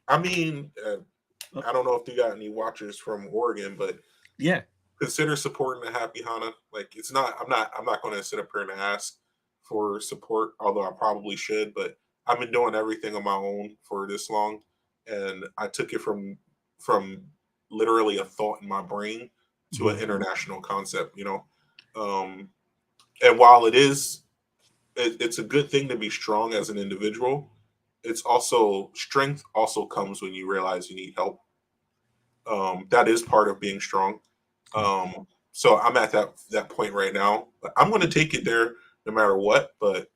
I mean, I don't know if you got any watchers from Oregon, but yeah, consider supporting the Happy Hana. Like, it's not. I'm not going to sit up here and ask for support, although I probably should. But I've been doing everything on my own for this long, and I took it from literally a thought in my brain to an international concept. You know, and while it's a good thing to be strong as an individual, it's also strength also comes when you realize you need help. That is part of being strong. So I'm at that point right now, but I'm going to take it there no matter what. But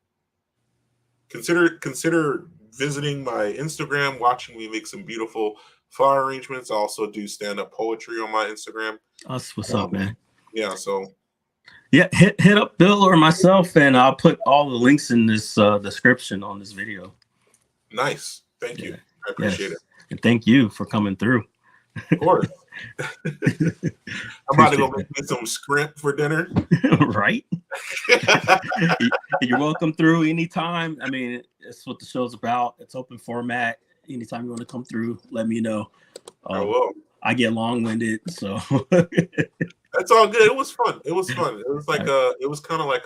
consider visiting my Instagram, watching me make some beautiful flower arrangements. I also do stand-up poetry on my Instagram. That's what's up, man. Yeah, so yeah, hit up Bill or myself, and I'll put all the links in this description on this video. Nice. Thank you. I appreciate it. And thank you for coming through. Of course. I'm about to go make me some scrimp for dinner. Right? You're welcome through anytime. I mean, it's what the show's about. It's open format. Anytime you want to come through, let me know. I will. I get long-winded, so that's all good. It was fun. It was fun. It was like it was kind of like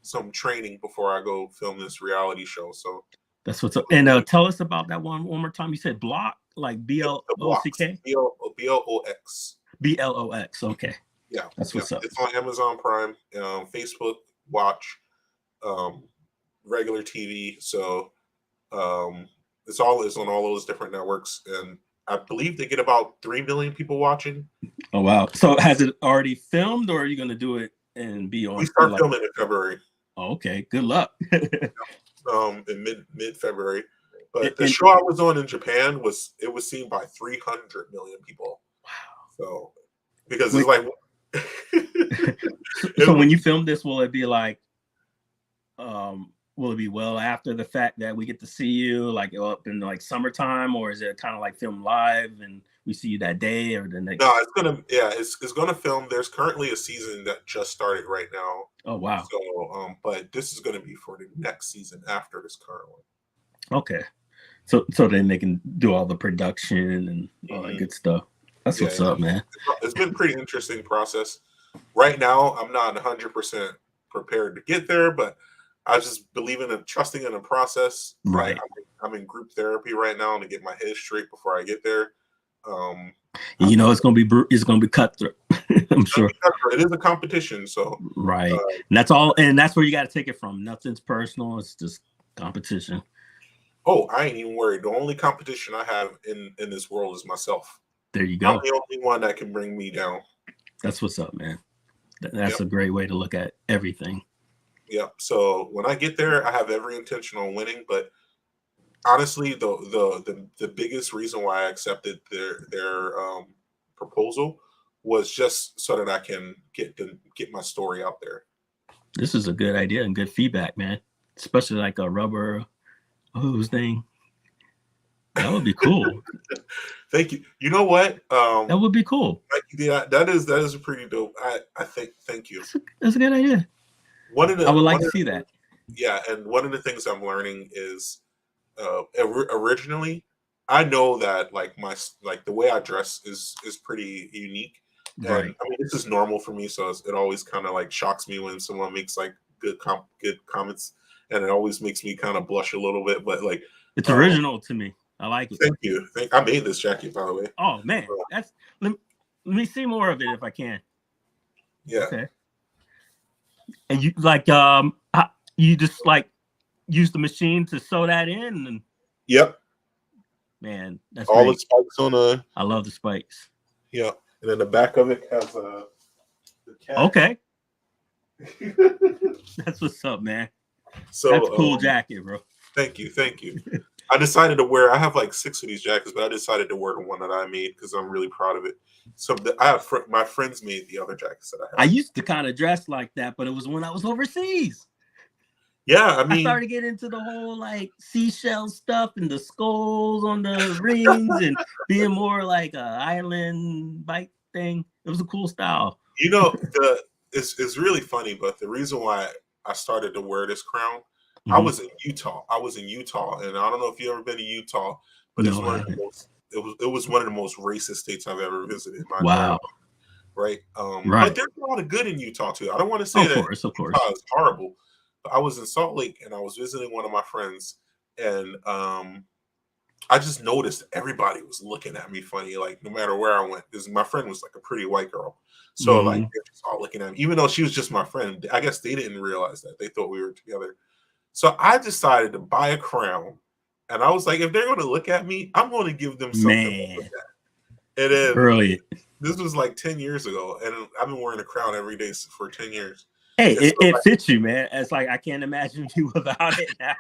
some training before I go film this reality show. So that's what's up. And tell us about that one more time. You said block, like BLOCK? BLOX. BLOX. Okay. Yeah. That's what's up. It's on Amazon Prime, Facebook Watch, regular TV. So it's on all those different networks, and I believe they get about 3 million people watching. Oh wow! So has it already filmed, or are you going to do it and be on? We start filming in February. Oh, okay. Good luck. In mid February, but the show I was on in Japan was seen by 300 million people. Wow! So because it's like. So when you film this, will it be like, will it be well after the fact that we get to see you, like up in like summertime, or is it kind of like film live and we see you that day or the next? No, it's gonna film. There's currently a season that just started right now. Oh wow! So but this is gonna be for the next season after this current one. Okay, so then they can do all the production and all that good stuff. That's what's up, man. It's been a pretty interesting process. Right now, I'm not 100% prepared to get there, but I just believe in and trusting in the process. Right. I'm in group therapy right now to get my head straight before I get there. You know, it's gonna be cutthroat. I'm sure it is a competition. So right, and that's all, and that's where you got to take it from. Nothing's personal. It's just competition. Oh, I ain't even worried. The only competition I have in this world is myself. There you go. I'm the only one that can bring me down. That's what's up, man. That's a great way to look at everything. Yep. So when I get there, I have every intention on winning. But honestly, the biggest reason why I accepted their proposal was just so that I can get my story out there. This is a good idea and good feedback, man. Especially like a rubber hose thing. That would be cool. Thank you. You know what? That would be cool. Yeah, that is a pretty dope. I think. Thank you. That's a good idea. I would like to see that. Yeah, and one of the things I'm learning is, originally, I know that like the way I dress is pretty unique. Right. And I mean, this is normal for me, so it always kind of like shocks me when someone makes like good comments, and it always makes me kind of blush a little bit. But like, it's original to me. I like it. Thank you. I made this jacket, by the way. Oh man, let me see more of it if I can. Yeah. Okay. And you like you just like use the machine to sew that in and. Yep. Man, that's all great. the spikes on the. I love the spikes. Yeah, and then the back of it has the cat. Okay. That's what's up, man. So that's a cool jacket, bro. Thank you. I decided to wear. I have like 6 of these jackets, but I decided to wear the one that I made because I'm really proud of it. So I have my friends made the other jackets that I have. I used to kind of dress like that, but it was when I was overseas. Yeah, I mean, I started getting into the whole like seashell stuff and the skulls on the rings and being more like a island bike thing. It was a cool style. You know, it's really funny, but the reason why I started to wear this crown. I was in Utah. And I don't know if you've ever been to Utah, but it was one of the most racist states I've ever visited. Wow. Right. Right. But there's a lot of good in Utah too. I don't want to say that Utah is horrible. But I was in Salt Lake and I was visiting one of my friends, and I just noticed everybody was looking at me funny, like no matter where I went, because my friend was like a pretty white girl. So like they're just all looking at me, even though she was just my friend. I guess they didn't realize that. They thought we were together. So I decided to buy a crown, and I was like, if they're going to look at me, I'm going to give them something to look at. And then brilliant. This was like 10 years ago, and I've been wearing a crown every day for 10 years. Hey, it fits you, man. It's like I can't imagine you without it now.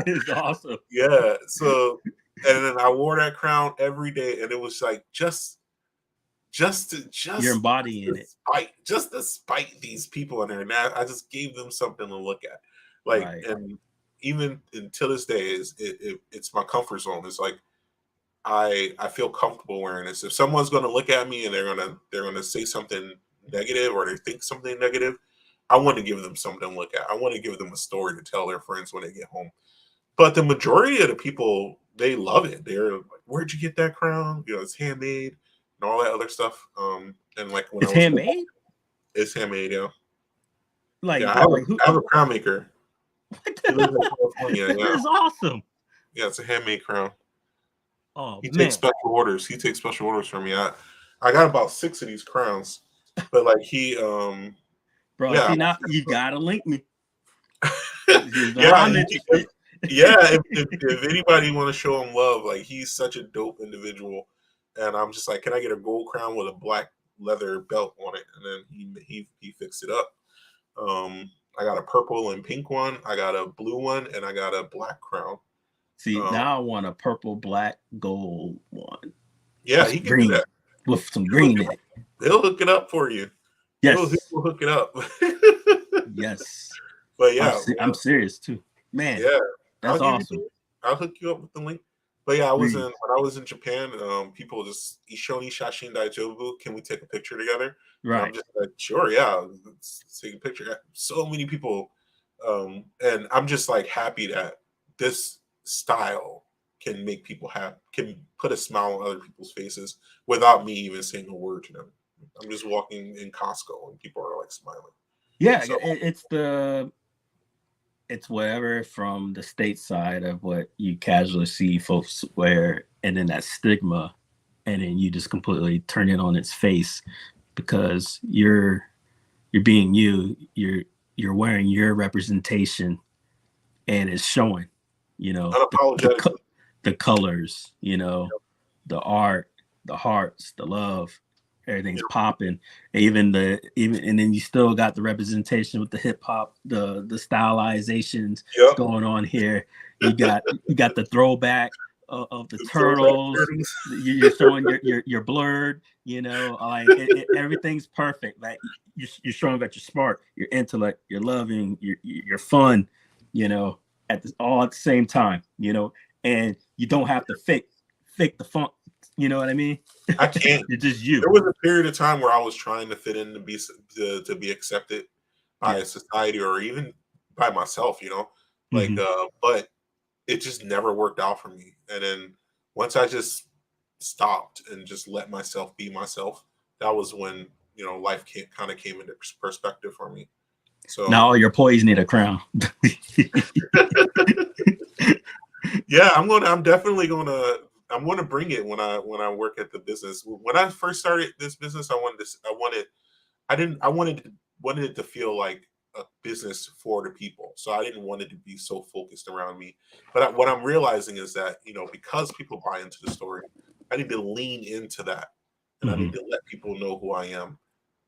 It's awesome. Yeah. So And then I wore that crown every day, and it was like just you're embodying it. Just to spite these people in there. And I just gave them something to look at. Like, right. And even until this day, it's my comfort zone. It's like I feel comfortable wearing this. If someone's gonna look at me and they're gonna say something negative or they think something negative, I want to give them something to look at. I want to give them a story to tell their friends when they get home. But the majority of the people, they love it. They're like, "Where'd you get that crown? You know, it's handmade and all that other stuff." And like when it's handmade. It's handmade, yeah. Like, yeah, I have a crown maker. He lives in California. This is awesome. Yeah, it's a handmade crown. Oh, he takes special orders. He takes special orders from me. I got about 6 of these crowns, but like he, bro, yeah, see now you gotta link me. Yeah, if anybody want to show him love, like he's such a dope individual, and I'm just like, can I get a gold crown with a black leather belt on it? And then he fixed it up. I got a purple and pink one, I got a blue one, and I got a black crown. See, now I want a purple, black, gold one. Yeah, he can green, do that with some green in it. He'll hook it up for you. Yes, he'll hook it up. Yes, but yeah, I'm serious too, man. Yeah, that's awesome. I'll hook you up with the link. But yeah, when I was in Japan, people just Ishoni Shashin Daijobu, can we take a picture together? Right. And I'm just like, sure, yeah, let's take a picture. So many people, and I'm just like happy that this style can make people happy, can put a smile on other people's faces without me even saying a word to them. I'm just walking in Costco and people are like smiling. Yeah, so, it's whatever from the state side of what you casually see folks wear, and then that stigma, and then you just completely turn it on its face because you're being you're wearing your representation, and it's showing, you know, the colors, you know, the art, the hearts, the love. Everything's popping, even and then you still got the representation with the hip hop, the stylizations going on here. You got the throwback of the turtles. You're showing your blurred, you know, like everything's perfect. Like you're showing that you're smart, your intellect, you're loving, you're fun, you know, all at the same time, you know, and you don't have to fake the funk. You know what I mean? I can't. You're just you. There was a period of time where I was trying to fit in to be accepted by society or even by myself, you know, like, but it just never worked out for me. And then once I just stopped and just let myself be myself, that was when, you know, life kind of came into perspective for me. So now all your employees need a crown. Yeah, I'm definitely I'm going to bring it when I work at the business. When I first started this business, I wanted it to feel like a business for the people. So I didn't want it to be so focused around me. But what I'm realizing is that, you know, because people buy into the story, I need to lean into that, and I need to let people know who I am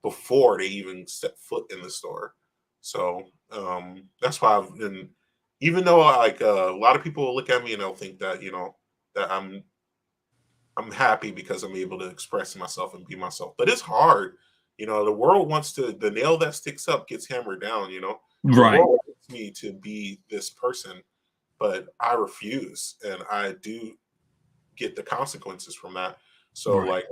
before they even step foot in the store. So that's why I've been. Even though like a lot of people will look at me and they'll think that, you know, that I'm happy because I'm able to express myself and be myself. But it's hard. You know, the world wants the nail that sticks up gets hammered down, you know. Right. The world wants me to be this person, but I refuse, and I do get the consequences from that. So like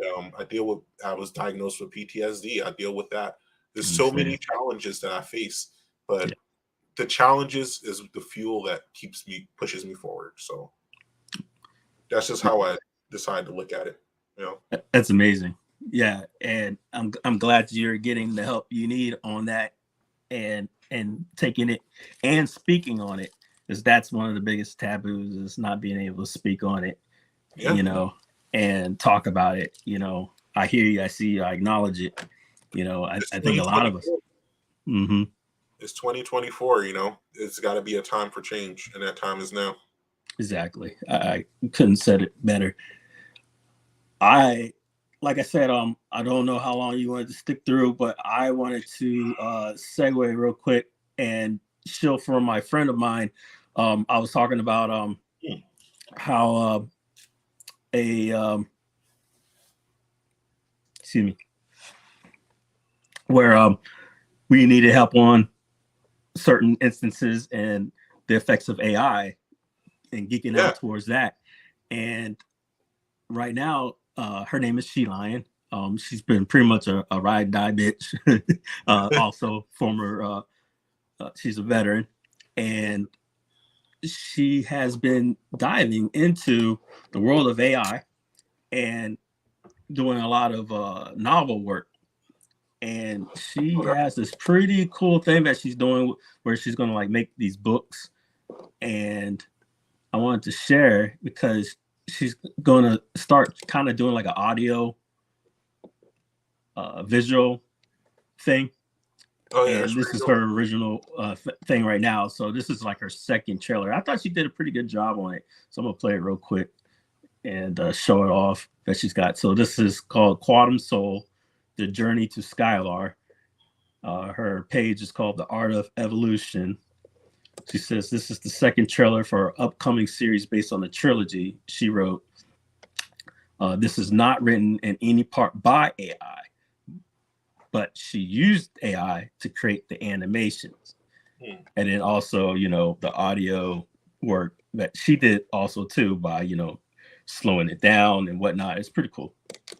I was diagnosed with PTSD. I deal with that. There's so many challenges that I face, but the challenges is the fuel that pushes me forward. So that's just how I decided to look at it. You know, that's amazing. Yeah, and I'm glad you're getting the help you need on that, and taking it and speaking on it, because that's one of the biggest taboos is not being able to speak on it. You know, and talk about it. You know, I hear you, I see you, I acknowledge it. You know, I think a lot of us. It's 2024, you know, it's got to be a time for change, and that time is now. Exactly. I couldn't said it better. Like I said, I don't know how long you wanted to stick through, but I wanted to segue real quick and show from my friend of mine. I was talking about how excuse me, where we needed help on certain instances and the effects of AI and geeking out towards that. And right now, her name is She Lion. She's been pretty much a ride die bitch. Also former, she's a veteran, and she has been diving into the world of AI and doing a lot of novel work. And she has this pretty cool thing that she's doing where she's going to like make these books. And I wanted to share because she's going to start kind of doing like an audio visual thing. Oh, yeah, and this is her original thing right now. So this is like her second trailer. I thought she did a pretty good job on it. So I'm going to play it real quick and show it off that she's got. So this is called Quantum Soul, The Journey to Skylar. Her page is called The Art of Evolution. She says this is the second trailer for her upcoming series based on the trilogy she wrote. This is not written in any part by AI, but she used AI to create the animations. And then also, you know, the audio work that she did also too by, you know, slowing it down and whatnot. It's pretty cool.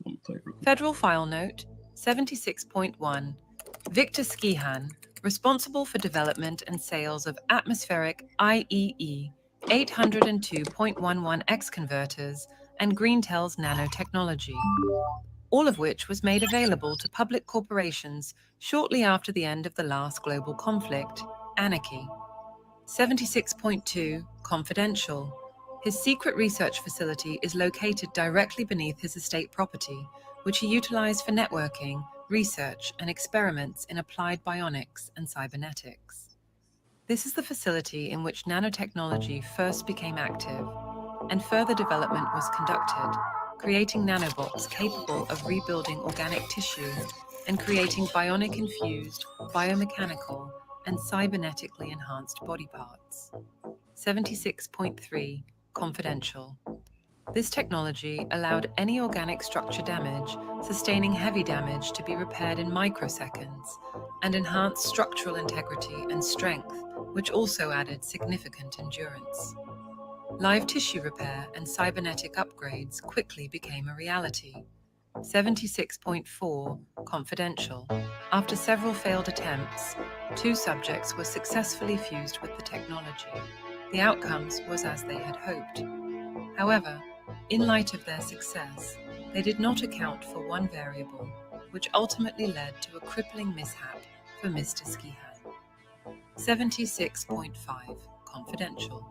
Let me play it real quick. Federal File Note 76.1. Victor Skihan, responsible for development and sales of atmospheric IEE 802.11x converters and Greentel's nanotechnology, all of which was made available to public corporations shortly after the end of the last global conflict, Anarchy. 76.2. Confidential. His secret research facility is located directly beneath his estate property, which he utilized for networking, research, and experiments in applied bionics and cybernetics. This is the facility in which nanotechnology first became active, and further development was conducted, creating nanobots capable of rebuilding organic tissue and creating bionic-infused, biomechanical, and cybernetically enhanced body parts. 76.3. Confidential. This technology allowed any organic structure damage, sustaining heavy damage, to be repaired in microseconds and enhanced structural integrity and strength, which also added significant endurance. Live tissue repair and cybernetic upgrades quickly became a reality. 76.4. Confidential. After several failed attempts, 2 subjects were successfully fused with the technology. The outcomes was as they had hoped. However, in light of their success, they did not account for one variable, which ultimately led to a crippling mishap for Mr. Skihan. 76.5. Confidential.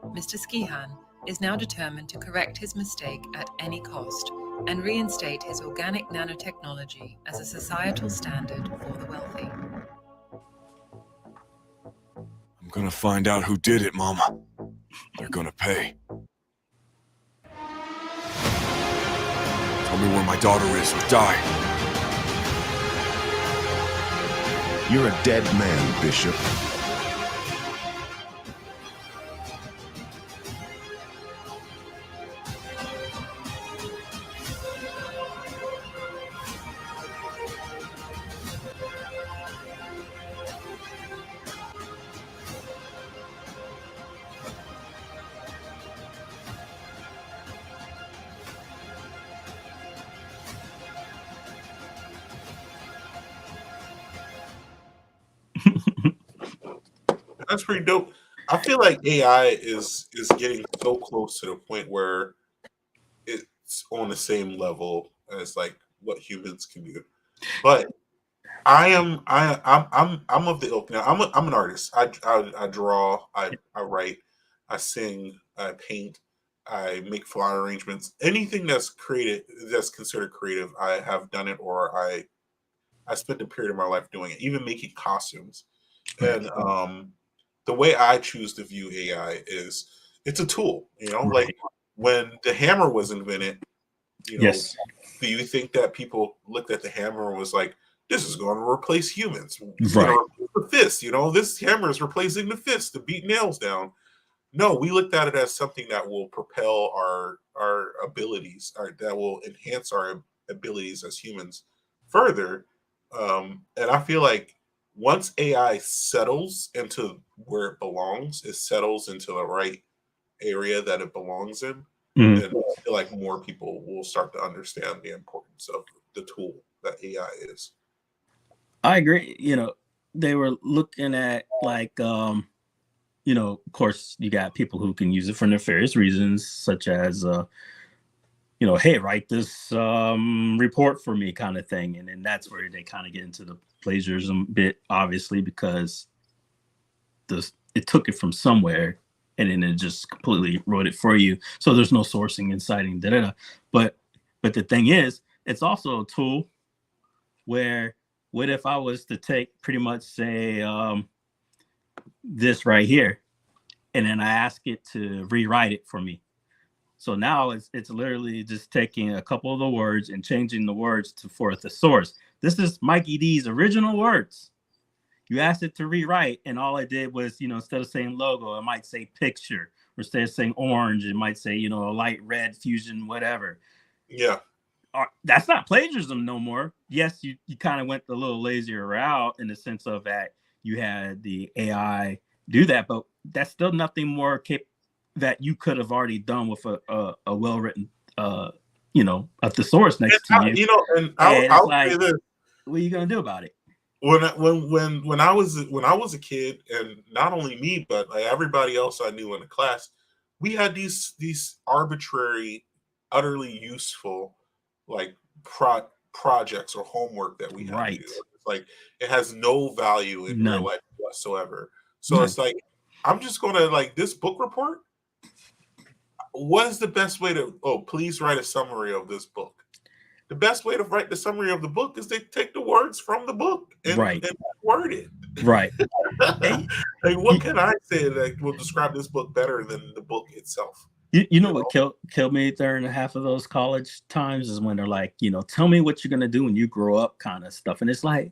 Mr. Skihan is now determined to correct his mistake at any cost and reinstate his organic nanotechnology as a societal standard for the wealthy. I'm gonna find out who did it, Mama. They're gonna pay. Tell me where my daughter is or die. You're a dead man, Bishop. That's pretty dope. I feel like AI is getting so close to the point where it's on the same level as like what humans can do. But I'm of the ilk now. I'm an artist. I draw. I write. I sing. I paint. I make flower arrangements. Anything that's creative, that's considered creative, I have done it, or I spent a period of my life doing it. Even making costumes, and the way I choose to view AI is it's a tool. You know, like when the hammer was invented, you know, Yes. do you think that people looked at the hammer and was like, this is going to replace humans? Right. You know, the fist, you know, this hammer is replacing the fist to beat nails down. No, we looked at it as something that will propel our abilities, that will enhance our abilities as humans further. And I feel like once AI settles into where it belongs, it settles into the right area that it belongs in, then I feel like more people will start to understand the importance of the tool that AI is. I agree. They were looking at like of course you got people who can use it for nefarious reasons, such as hey, write this report for me kind of thing. And then that's where they kind of get into the plagiarism bit, obviously, because it took it from somewhere and then it just completely wrote it for you. So there's no sourcing and citing, But the thing is, it's also a tool where, what if I was to take pretty much say this right here, and then I ask it to rewrite it for me. So now it's literally just taking a couple of the words and changing the words for the source. This is Mikey D's original words. You asked it to rewrite, and all it did was, instead of saying logo, it might say picture. Or instead of saying orange, it might say, a light red fusion, whatever. Yeah. That's not plagiarism no more. Yes, you kind of went a little lazier route in the sense of that you had the AI do that, but that's still nothing more that you could have already done with a well-written, of the source next to you. And I'll say this. What are you gonna do about it? When I was a kid, and not only me, but like everybody else I knew in the class, we had these arbitrary, utterly useful, like projects or homework that we had to do. It's like it has no value in real life whatsoever. So it's like, I'm just gonna, like, this book report. What is the best way to? Oh, please write a summary of this book. The best way to write the summary of the book is they take the words from the book and word it. Right. Like, what can I say that will describe this book better than the book itself? You know what killed me during half of those college times is when they're like, tell me what you're gonna do when you grow up, kind of stuff, and it's like,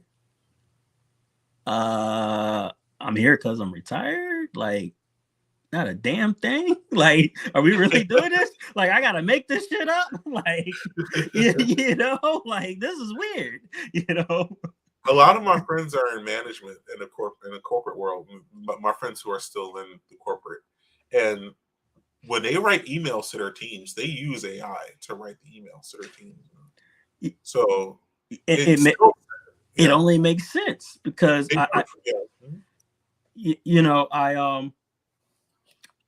I'm here because I'm retired. Like, not a damn thing. Like, are we really doing this? Like, I gotta make this shit up. Like, like, this is weird. A lot of my friends are in management in the corporate world. My friends who are still in the corporate, and when they write emails to their teams, they use AI to write the emails to their teams. So it only makes sense because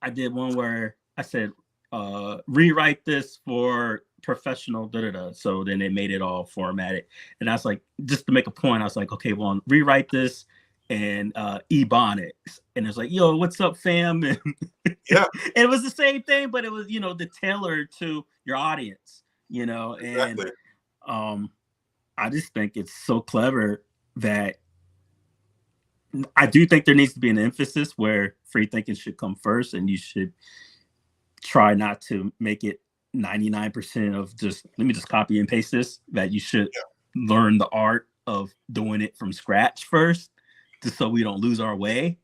I did one where I said, rewrite this for professional, So then they made it all formatted. And I was like, just to make a point, I was like, okay, well, rewrite this and Ebonics. And it's like, yo, what's up, fam? And yeah. And it was the same thing, but it was, the tailored to your audience, Exactly. And I just think it's so clever that I do think there needs to be an emphasis where free thinking should come first, and you should try not to make it 99% of just, let me just copy and paste this, that you should learn the art of doing it from scratch first, just so we don't lose our way.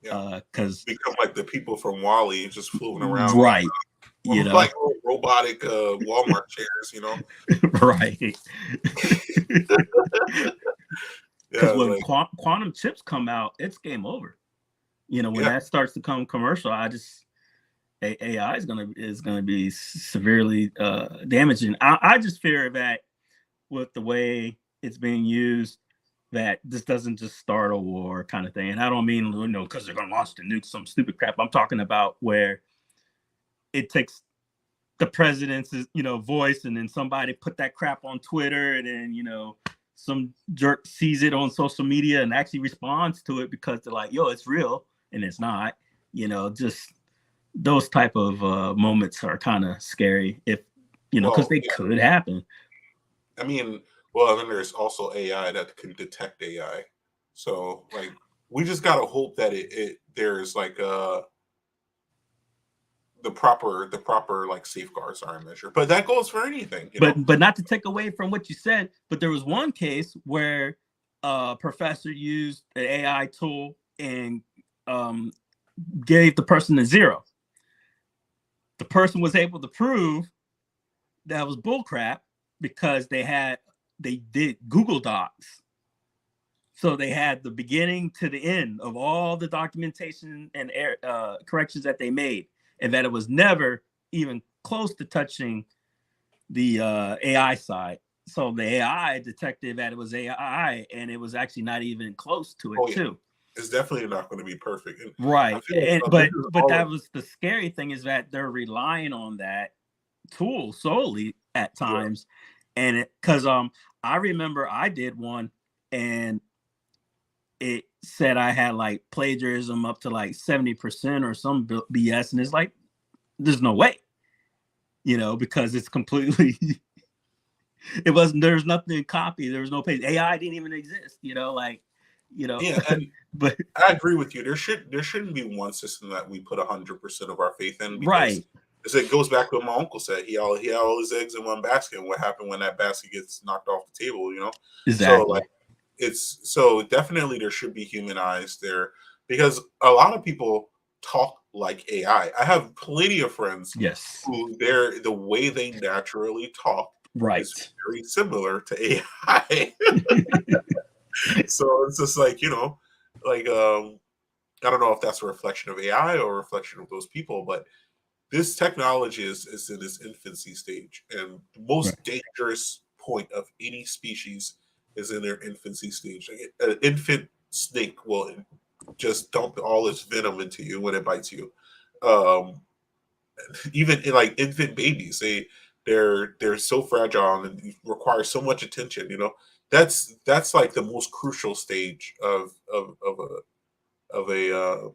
Because become like the people from WALL-E just floating around. Right. Like robotic Walmart chairs, Right. Because when quantum chips come out, it's game over. When that starts to come commercial, AI is gonna be severely damaging. I just fear that with the way it's being used, that this doesn't just start a war kind of thing. And I don't mean because they're gonna launch the nuke, some stupid crap. I'm talking about where it takes the president's voice, and then somebody put that crap on Twitter, and then some jerk sees it on social media and actually responds to it because they're like, yo, it's real, and it's not. Just those type of moments are kind of scary, if because they could happen. I mean, well, then there's also AI that can detect AI. So like, we just gotta hope that there's like the proper like safeguards are in measure. But that goes for anything. But not to take away from what you said, but there was one case where a professor used an AI tool and gave the person a 0. The person was able to prove that was bullcrap because they did Google Docs. So they had the beginning to the end of all the documentation and corrections that they made, and that it was never even close to touching the AI side. So the AI detected that it was AI, and it was actually not even close to it too. It's definitely not going to be perfect. Right. But that was the scary thing, is that they're relying on that tool solely at times. And because I remember I did one and it said I had like plagiarism up to like 70% or some BS, and it's like, there's no way, because it's completely there's nothing to copy, there was no page, AI didn't even exist, Yeah, and but I agree with you. There shouldn't be one system that we put 100% of our faith in, because right. It goes back to what my uncle said. He had all his eggs in one basket. And what happened when that basket gets knocked off the table? Exactly. So definitely there should be human eyes there, because a lot of people talk like AI. I have plenty of friends who the way they naturally talk is very similar to AI. So it's just like, I don't know if that's a reflection of AI or a reflection of those people, but this technology is in its infancy stage, and the most dangerous point of any species is in their infancy stage. Like an infant snake will just dump all its venom into you when it bites you. Even like infant babies, they're so fragile and require so much attention. That's like the most crucial stage of a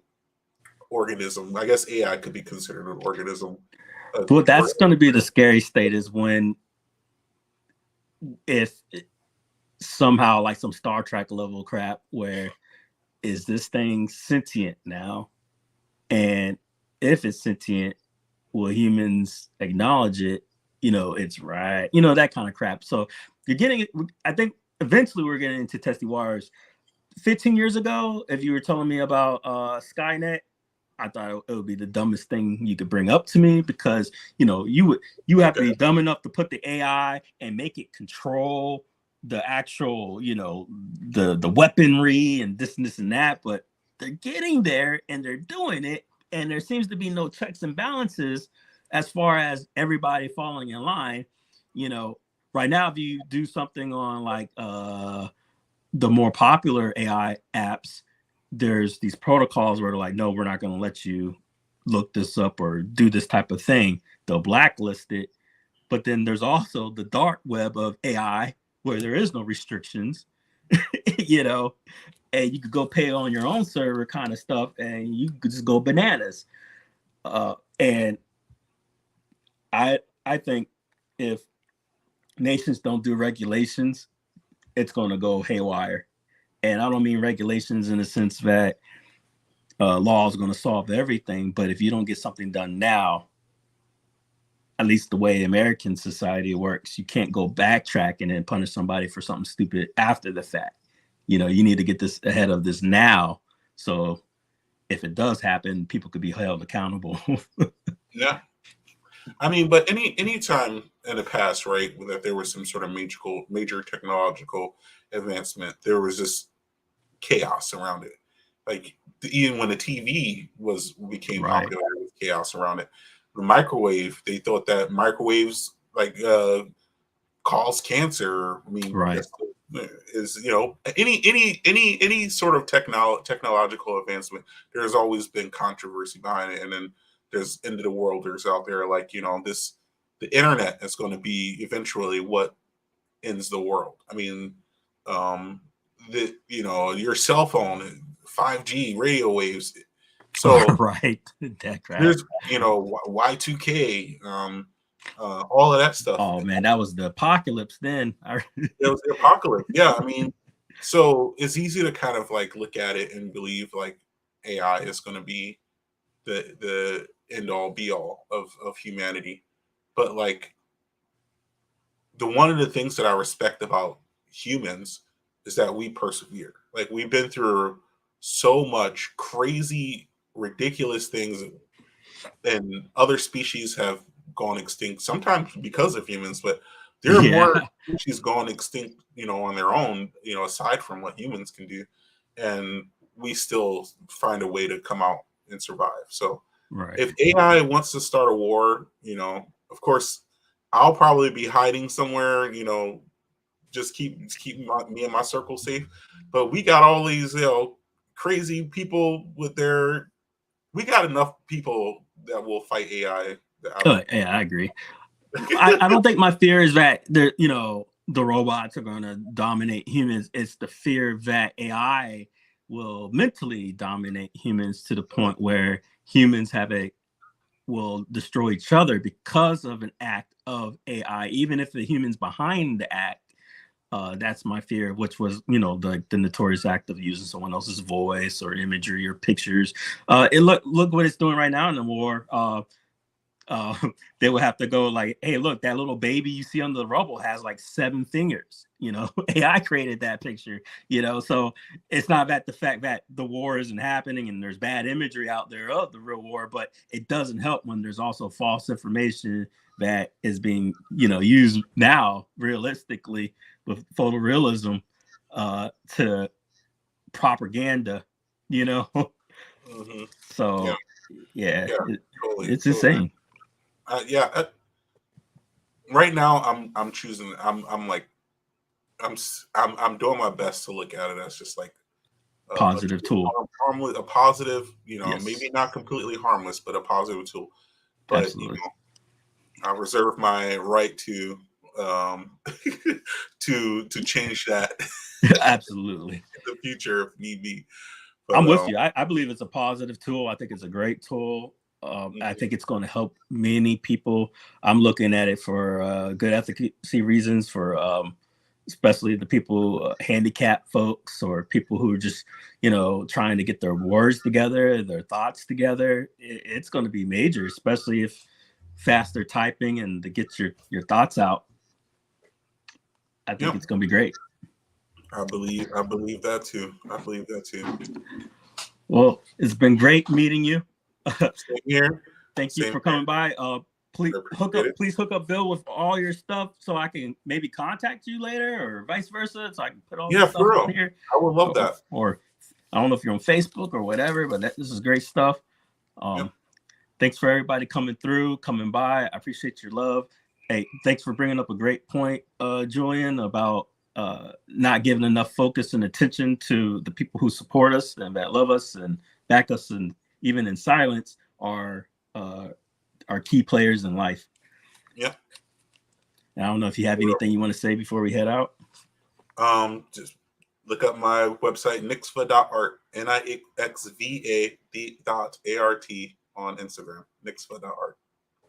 organism. I guess AI could be considered an organism. Well, that's going to be the scary state, is when, if somehow like some Star Trek level crap, where is this thing sentient now? And if it's sentient, will humans acknowledge it? It's right. That kind of crap. So you're getting it. I think eventually we're getting into testy waters. 15 years ago, if you were telling me about Skynet, I thought it would be the dumbest thing you could bring up to me, because you have to be dumb enough to put the AI and make it control the actual the weaponry and this and that. But they're getting there and they're doing it, and there seems to be no checks and balances as far as everybody falling in line. Right now, if you do something on like the more popular AI apps, there's these protocols where they're like, no, we're not going to let you look this up or do this type of thing. They'll blacklist it. But then there's also the dark web of AI, where there is no restrictions, and you could go pay on your own server kind of stuff, and you could just go bananas. And I think if nations don't do regulations, it's going to go haywire. And I don't mean regulations in the sense that law is going to solve everything, but if you don't get something done now, at least the way American society works, you can't go backtracking and punish somebody for something stupid after the fact. You need to get this ahead of this now, so if it does happen, people could be held accountable. Yeah. I mean, but any time in the past, right, that there was some sort of major technological advancement, there was just chaos around it. Like even when the TV became popular, there was chaos around it. The microwave, they thought that microwaves cause cancer. I mean, is any sort of technological advancement, there's always been controversy behind it, and then there's end of the worlders out there like the internet is going to be eventually what ends the world. I mean, your cell phone, 5G radio waves. So there's Y2K, all of that stuff. Oh man, that was the apocalypse then. It was the apocalypse. Yeah, I mean, so it's easy to kind of like look at it and believe like AI is going to be the end all be all of humanity. But like one of the things that I respect about humans is that we persevere. Like we've been through so much crazy ridiculous things, and other species have gone extinct, sometimes because of humans, but there are more species gone extinct, on their own, aside from what humans can do. And we still find a way to come out and survive. So if AI wants to start a war, of course, I'll probably be hiding somewhere, just keep me and my circle safe. But we got all these, crazy people we got enough people that will fight AI. Yeah, I agree. I don't think my fear is that the robots are going to dominate humans. It's the fear that AI will mentally dominate humans to the point where humans will destroy each other because of an act of AI, even if the humans behind the act. That's my fear, which was, the notorious act of using someone else's voice or imagery or pictures. Look what it's doing right now in the war. They would have to go like, hey, look, that little baby you see on the rubble has like 7 fingers. AI created that picture. So it's not that the fact that the war isn't happening and there's bad imagery out there of the real war, but it doesn't help when there's also false information that is being used now realistically with photorealism to propaganda. Mm-hmm. So yeah, totally, it's insane. Right now I'm choosing. I'm doing my best to look at it as just like positive tool, a positive, maybe not completely harmless, but a positive tool. But absolutely. I reserve my right to to change that. Absolutely. In the future if need be. But, I'm with you. I believe it's a positive tool. I think it's a great tool. I think it's going to help many people. I'm looking at it for good efficacy reasons, for especially the people, handicapped folks, or people who are just, trying to get their words together, their thoughts together. It's going to be major, especially if faster typing and to get your thoughts out. I think it's going to be great. I believe that too. Well, it's been great meeting you. Same here. Thank you for coming by. Please hook up Bill with all your stuff so I can maybe contact you later, or vice versa, so I can put all this stuff on here. I would love that. Or I don't know if you're on Facebook or whatever, but this is great stuff. Thanks for everybody coming by. I appreciate your love. Hey, thanks for bringing up a great point, Julian, about not giving enough focus and attention to the people who support us and that love us and back us, and even in silence are key players in life. Yeah. And I don't know if you have anything you want to say before we head out. Just look up my website, nixva.art, NIXVA.ART on Instagram, nixva.art.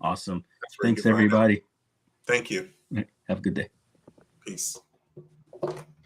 Awesome. Thanks, everybody. Thank you. Have a good day. Peace.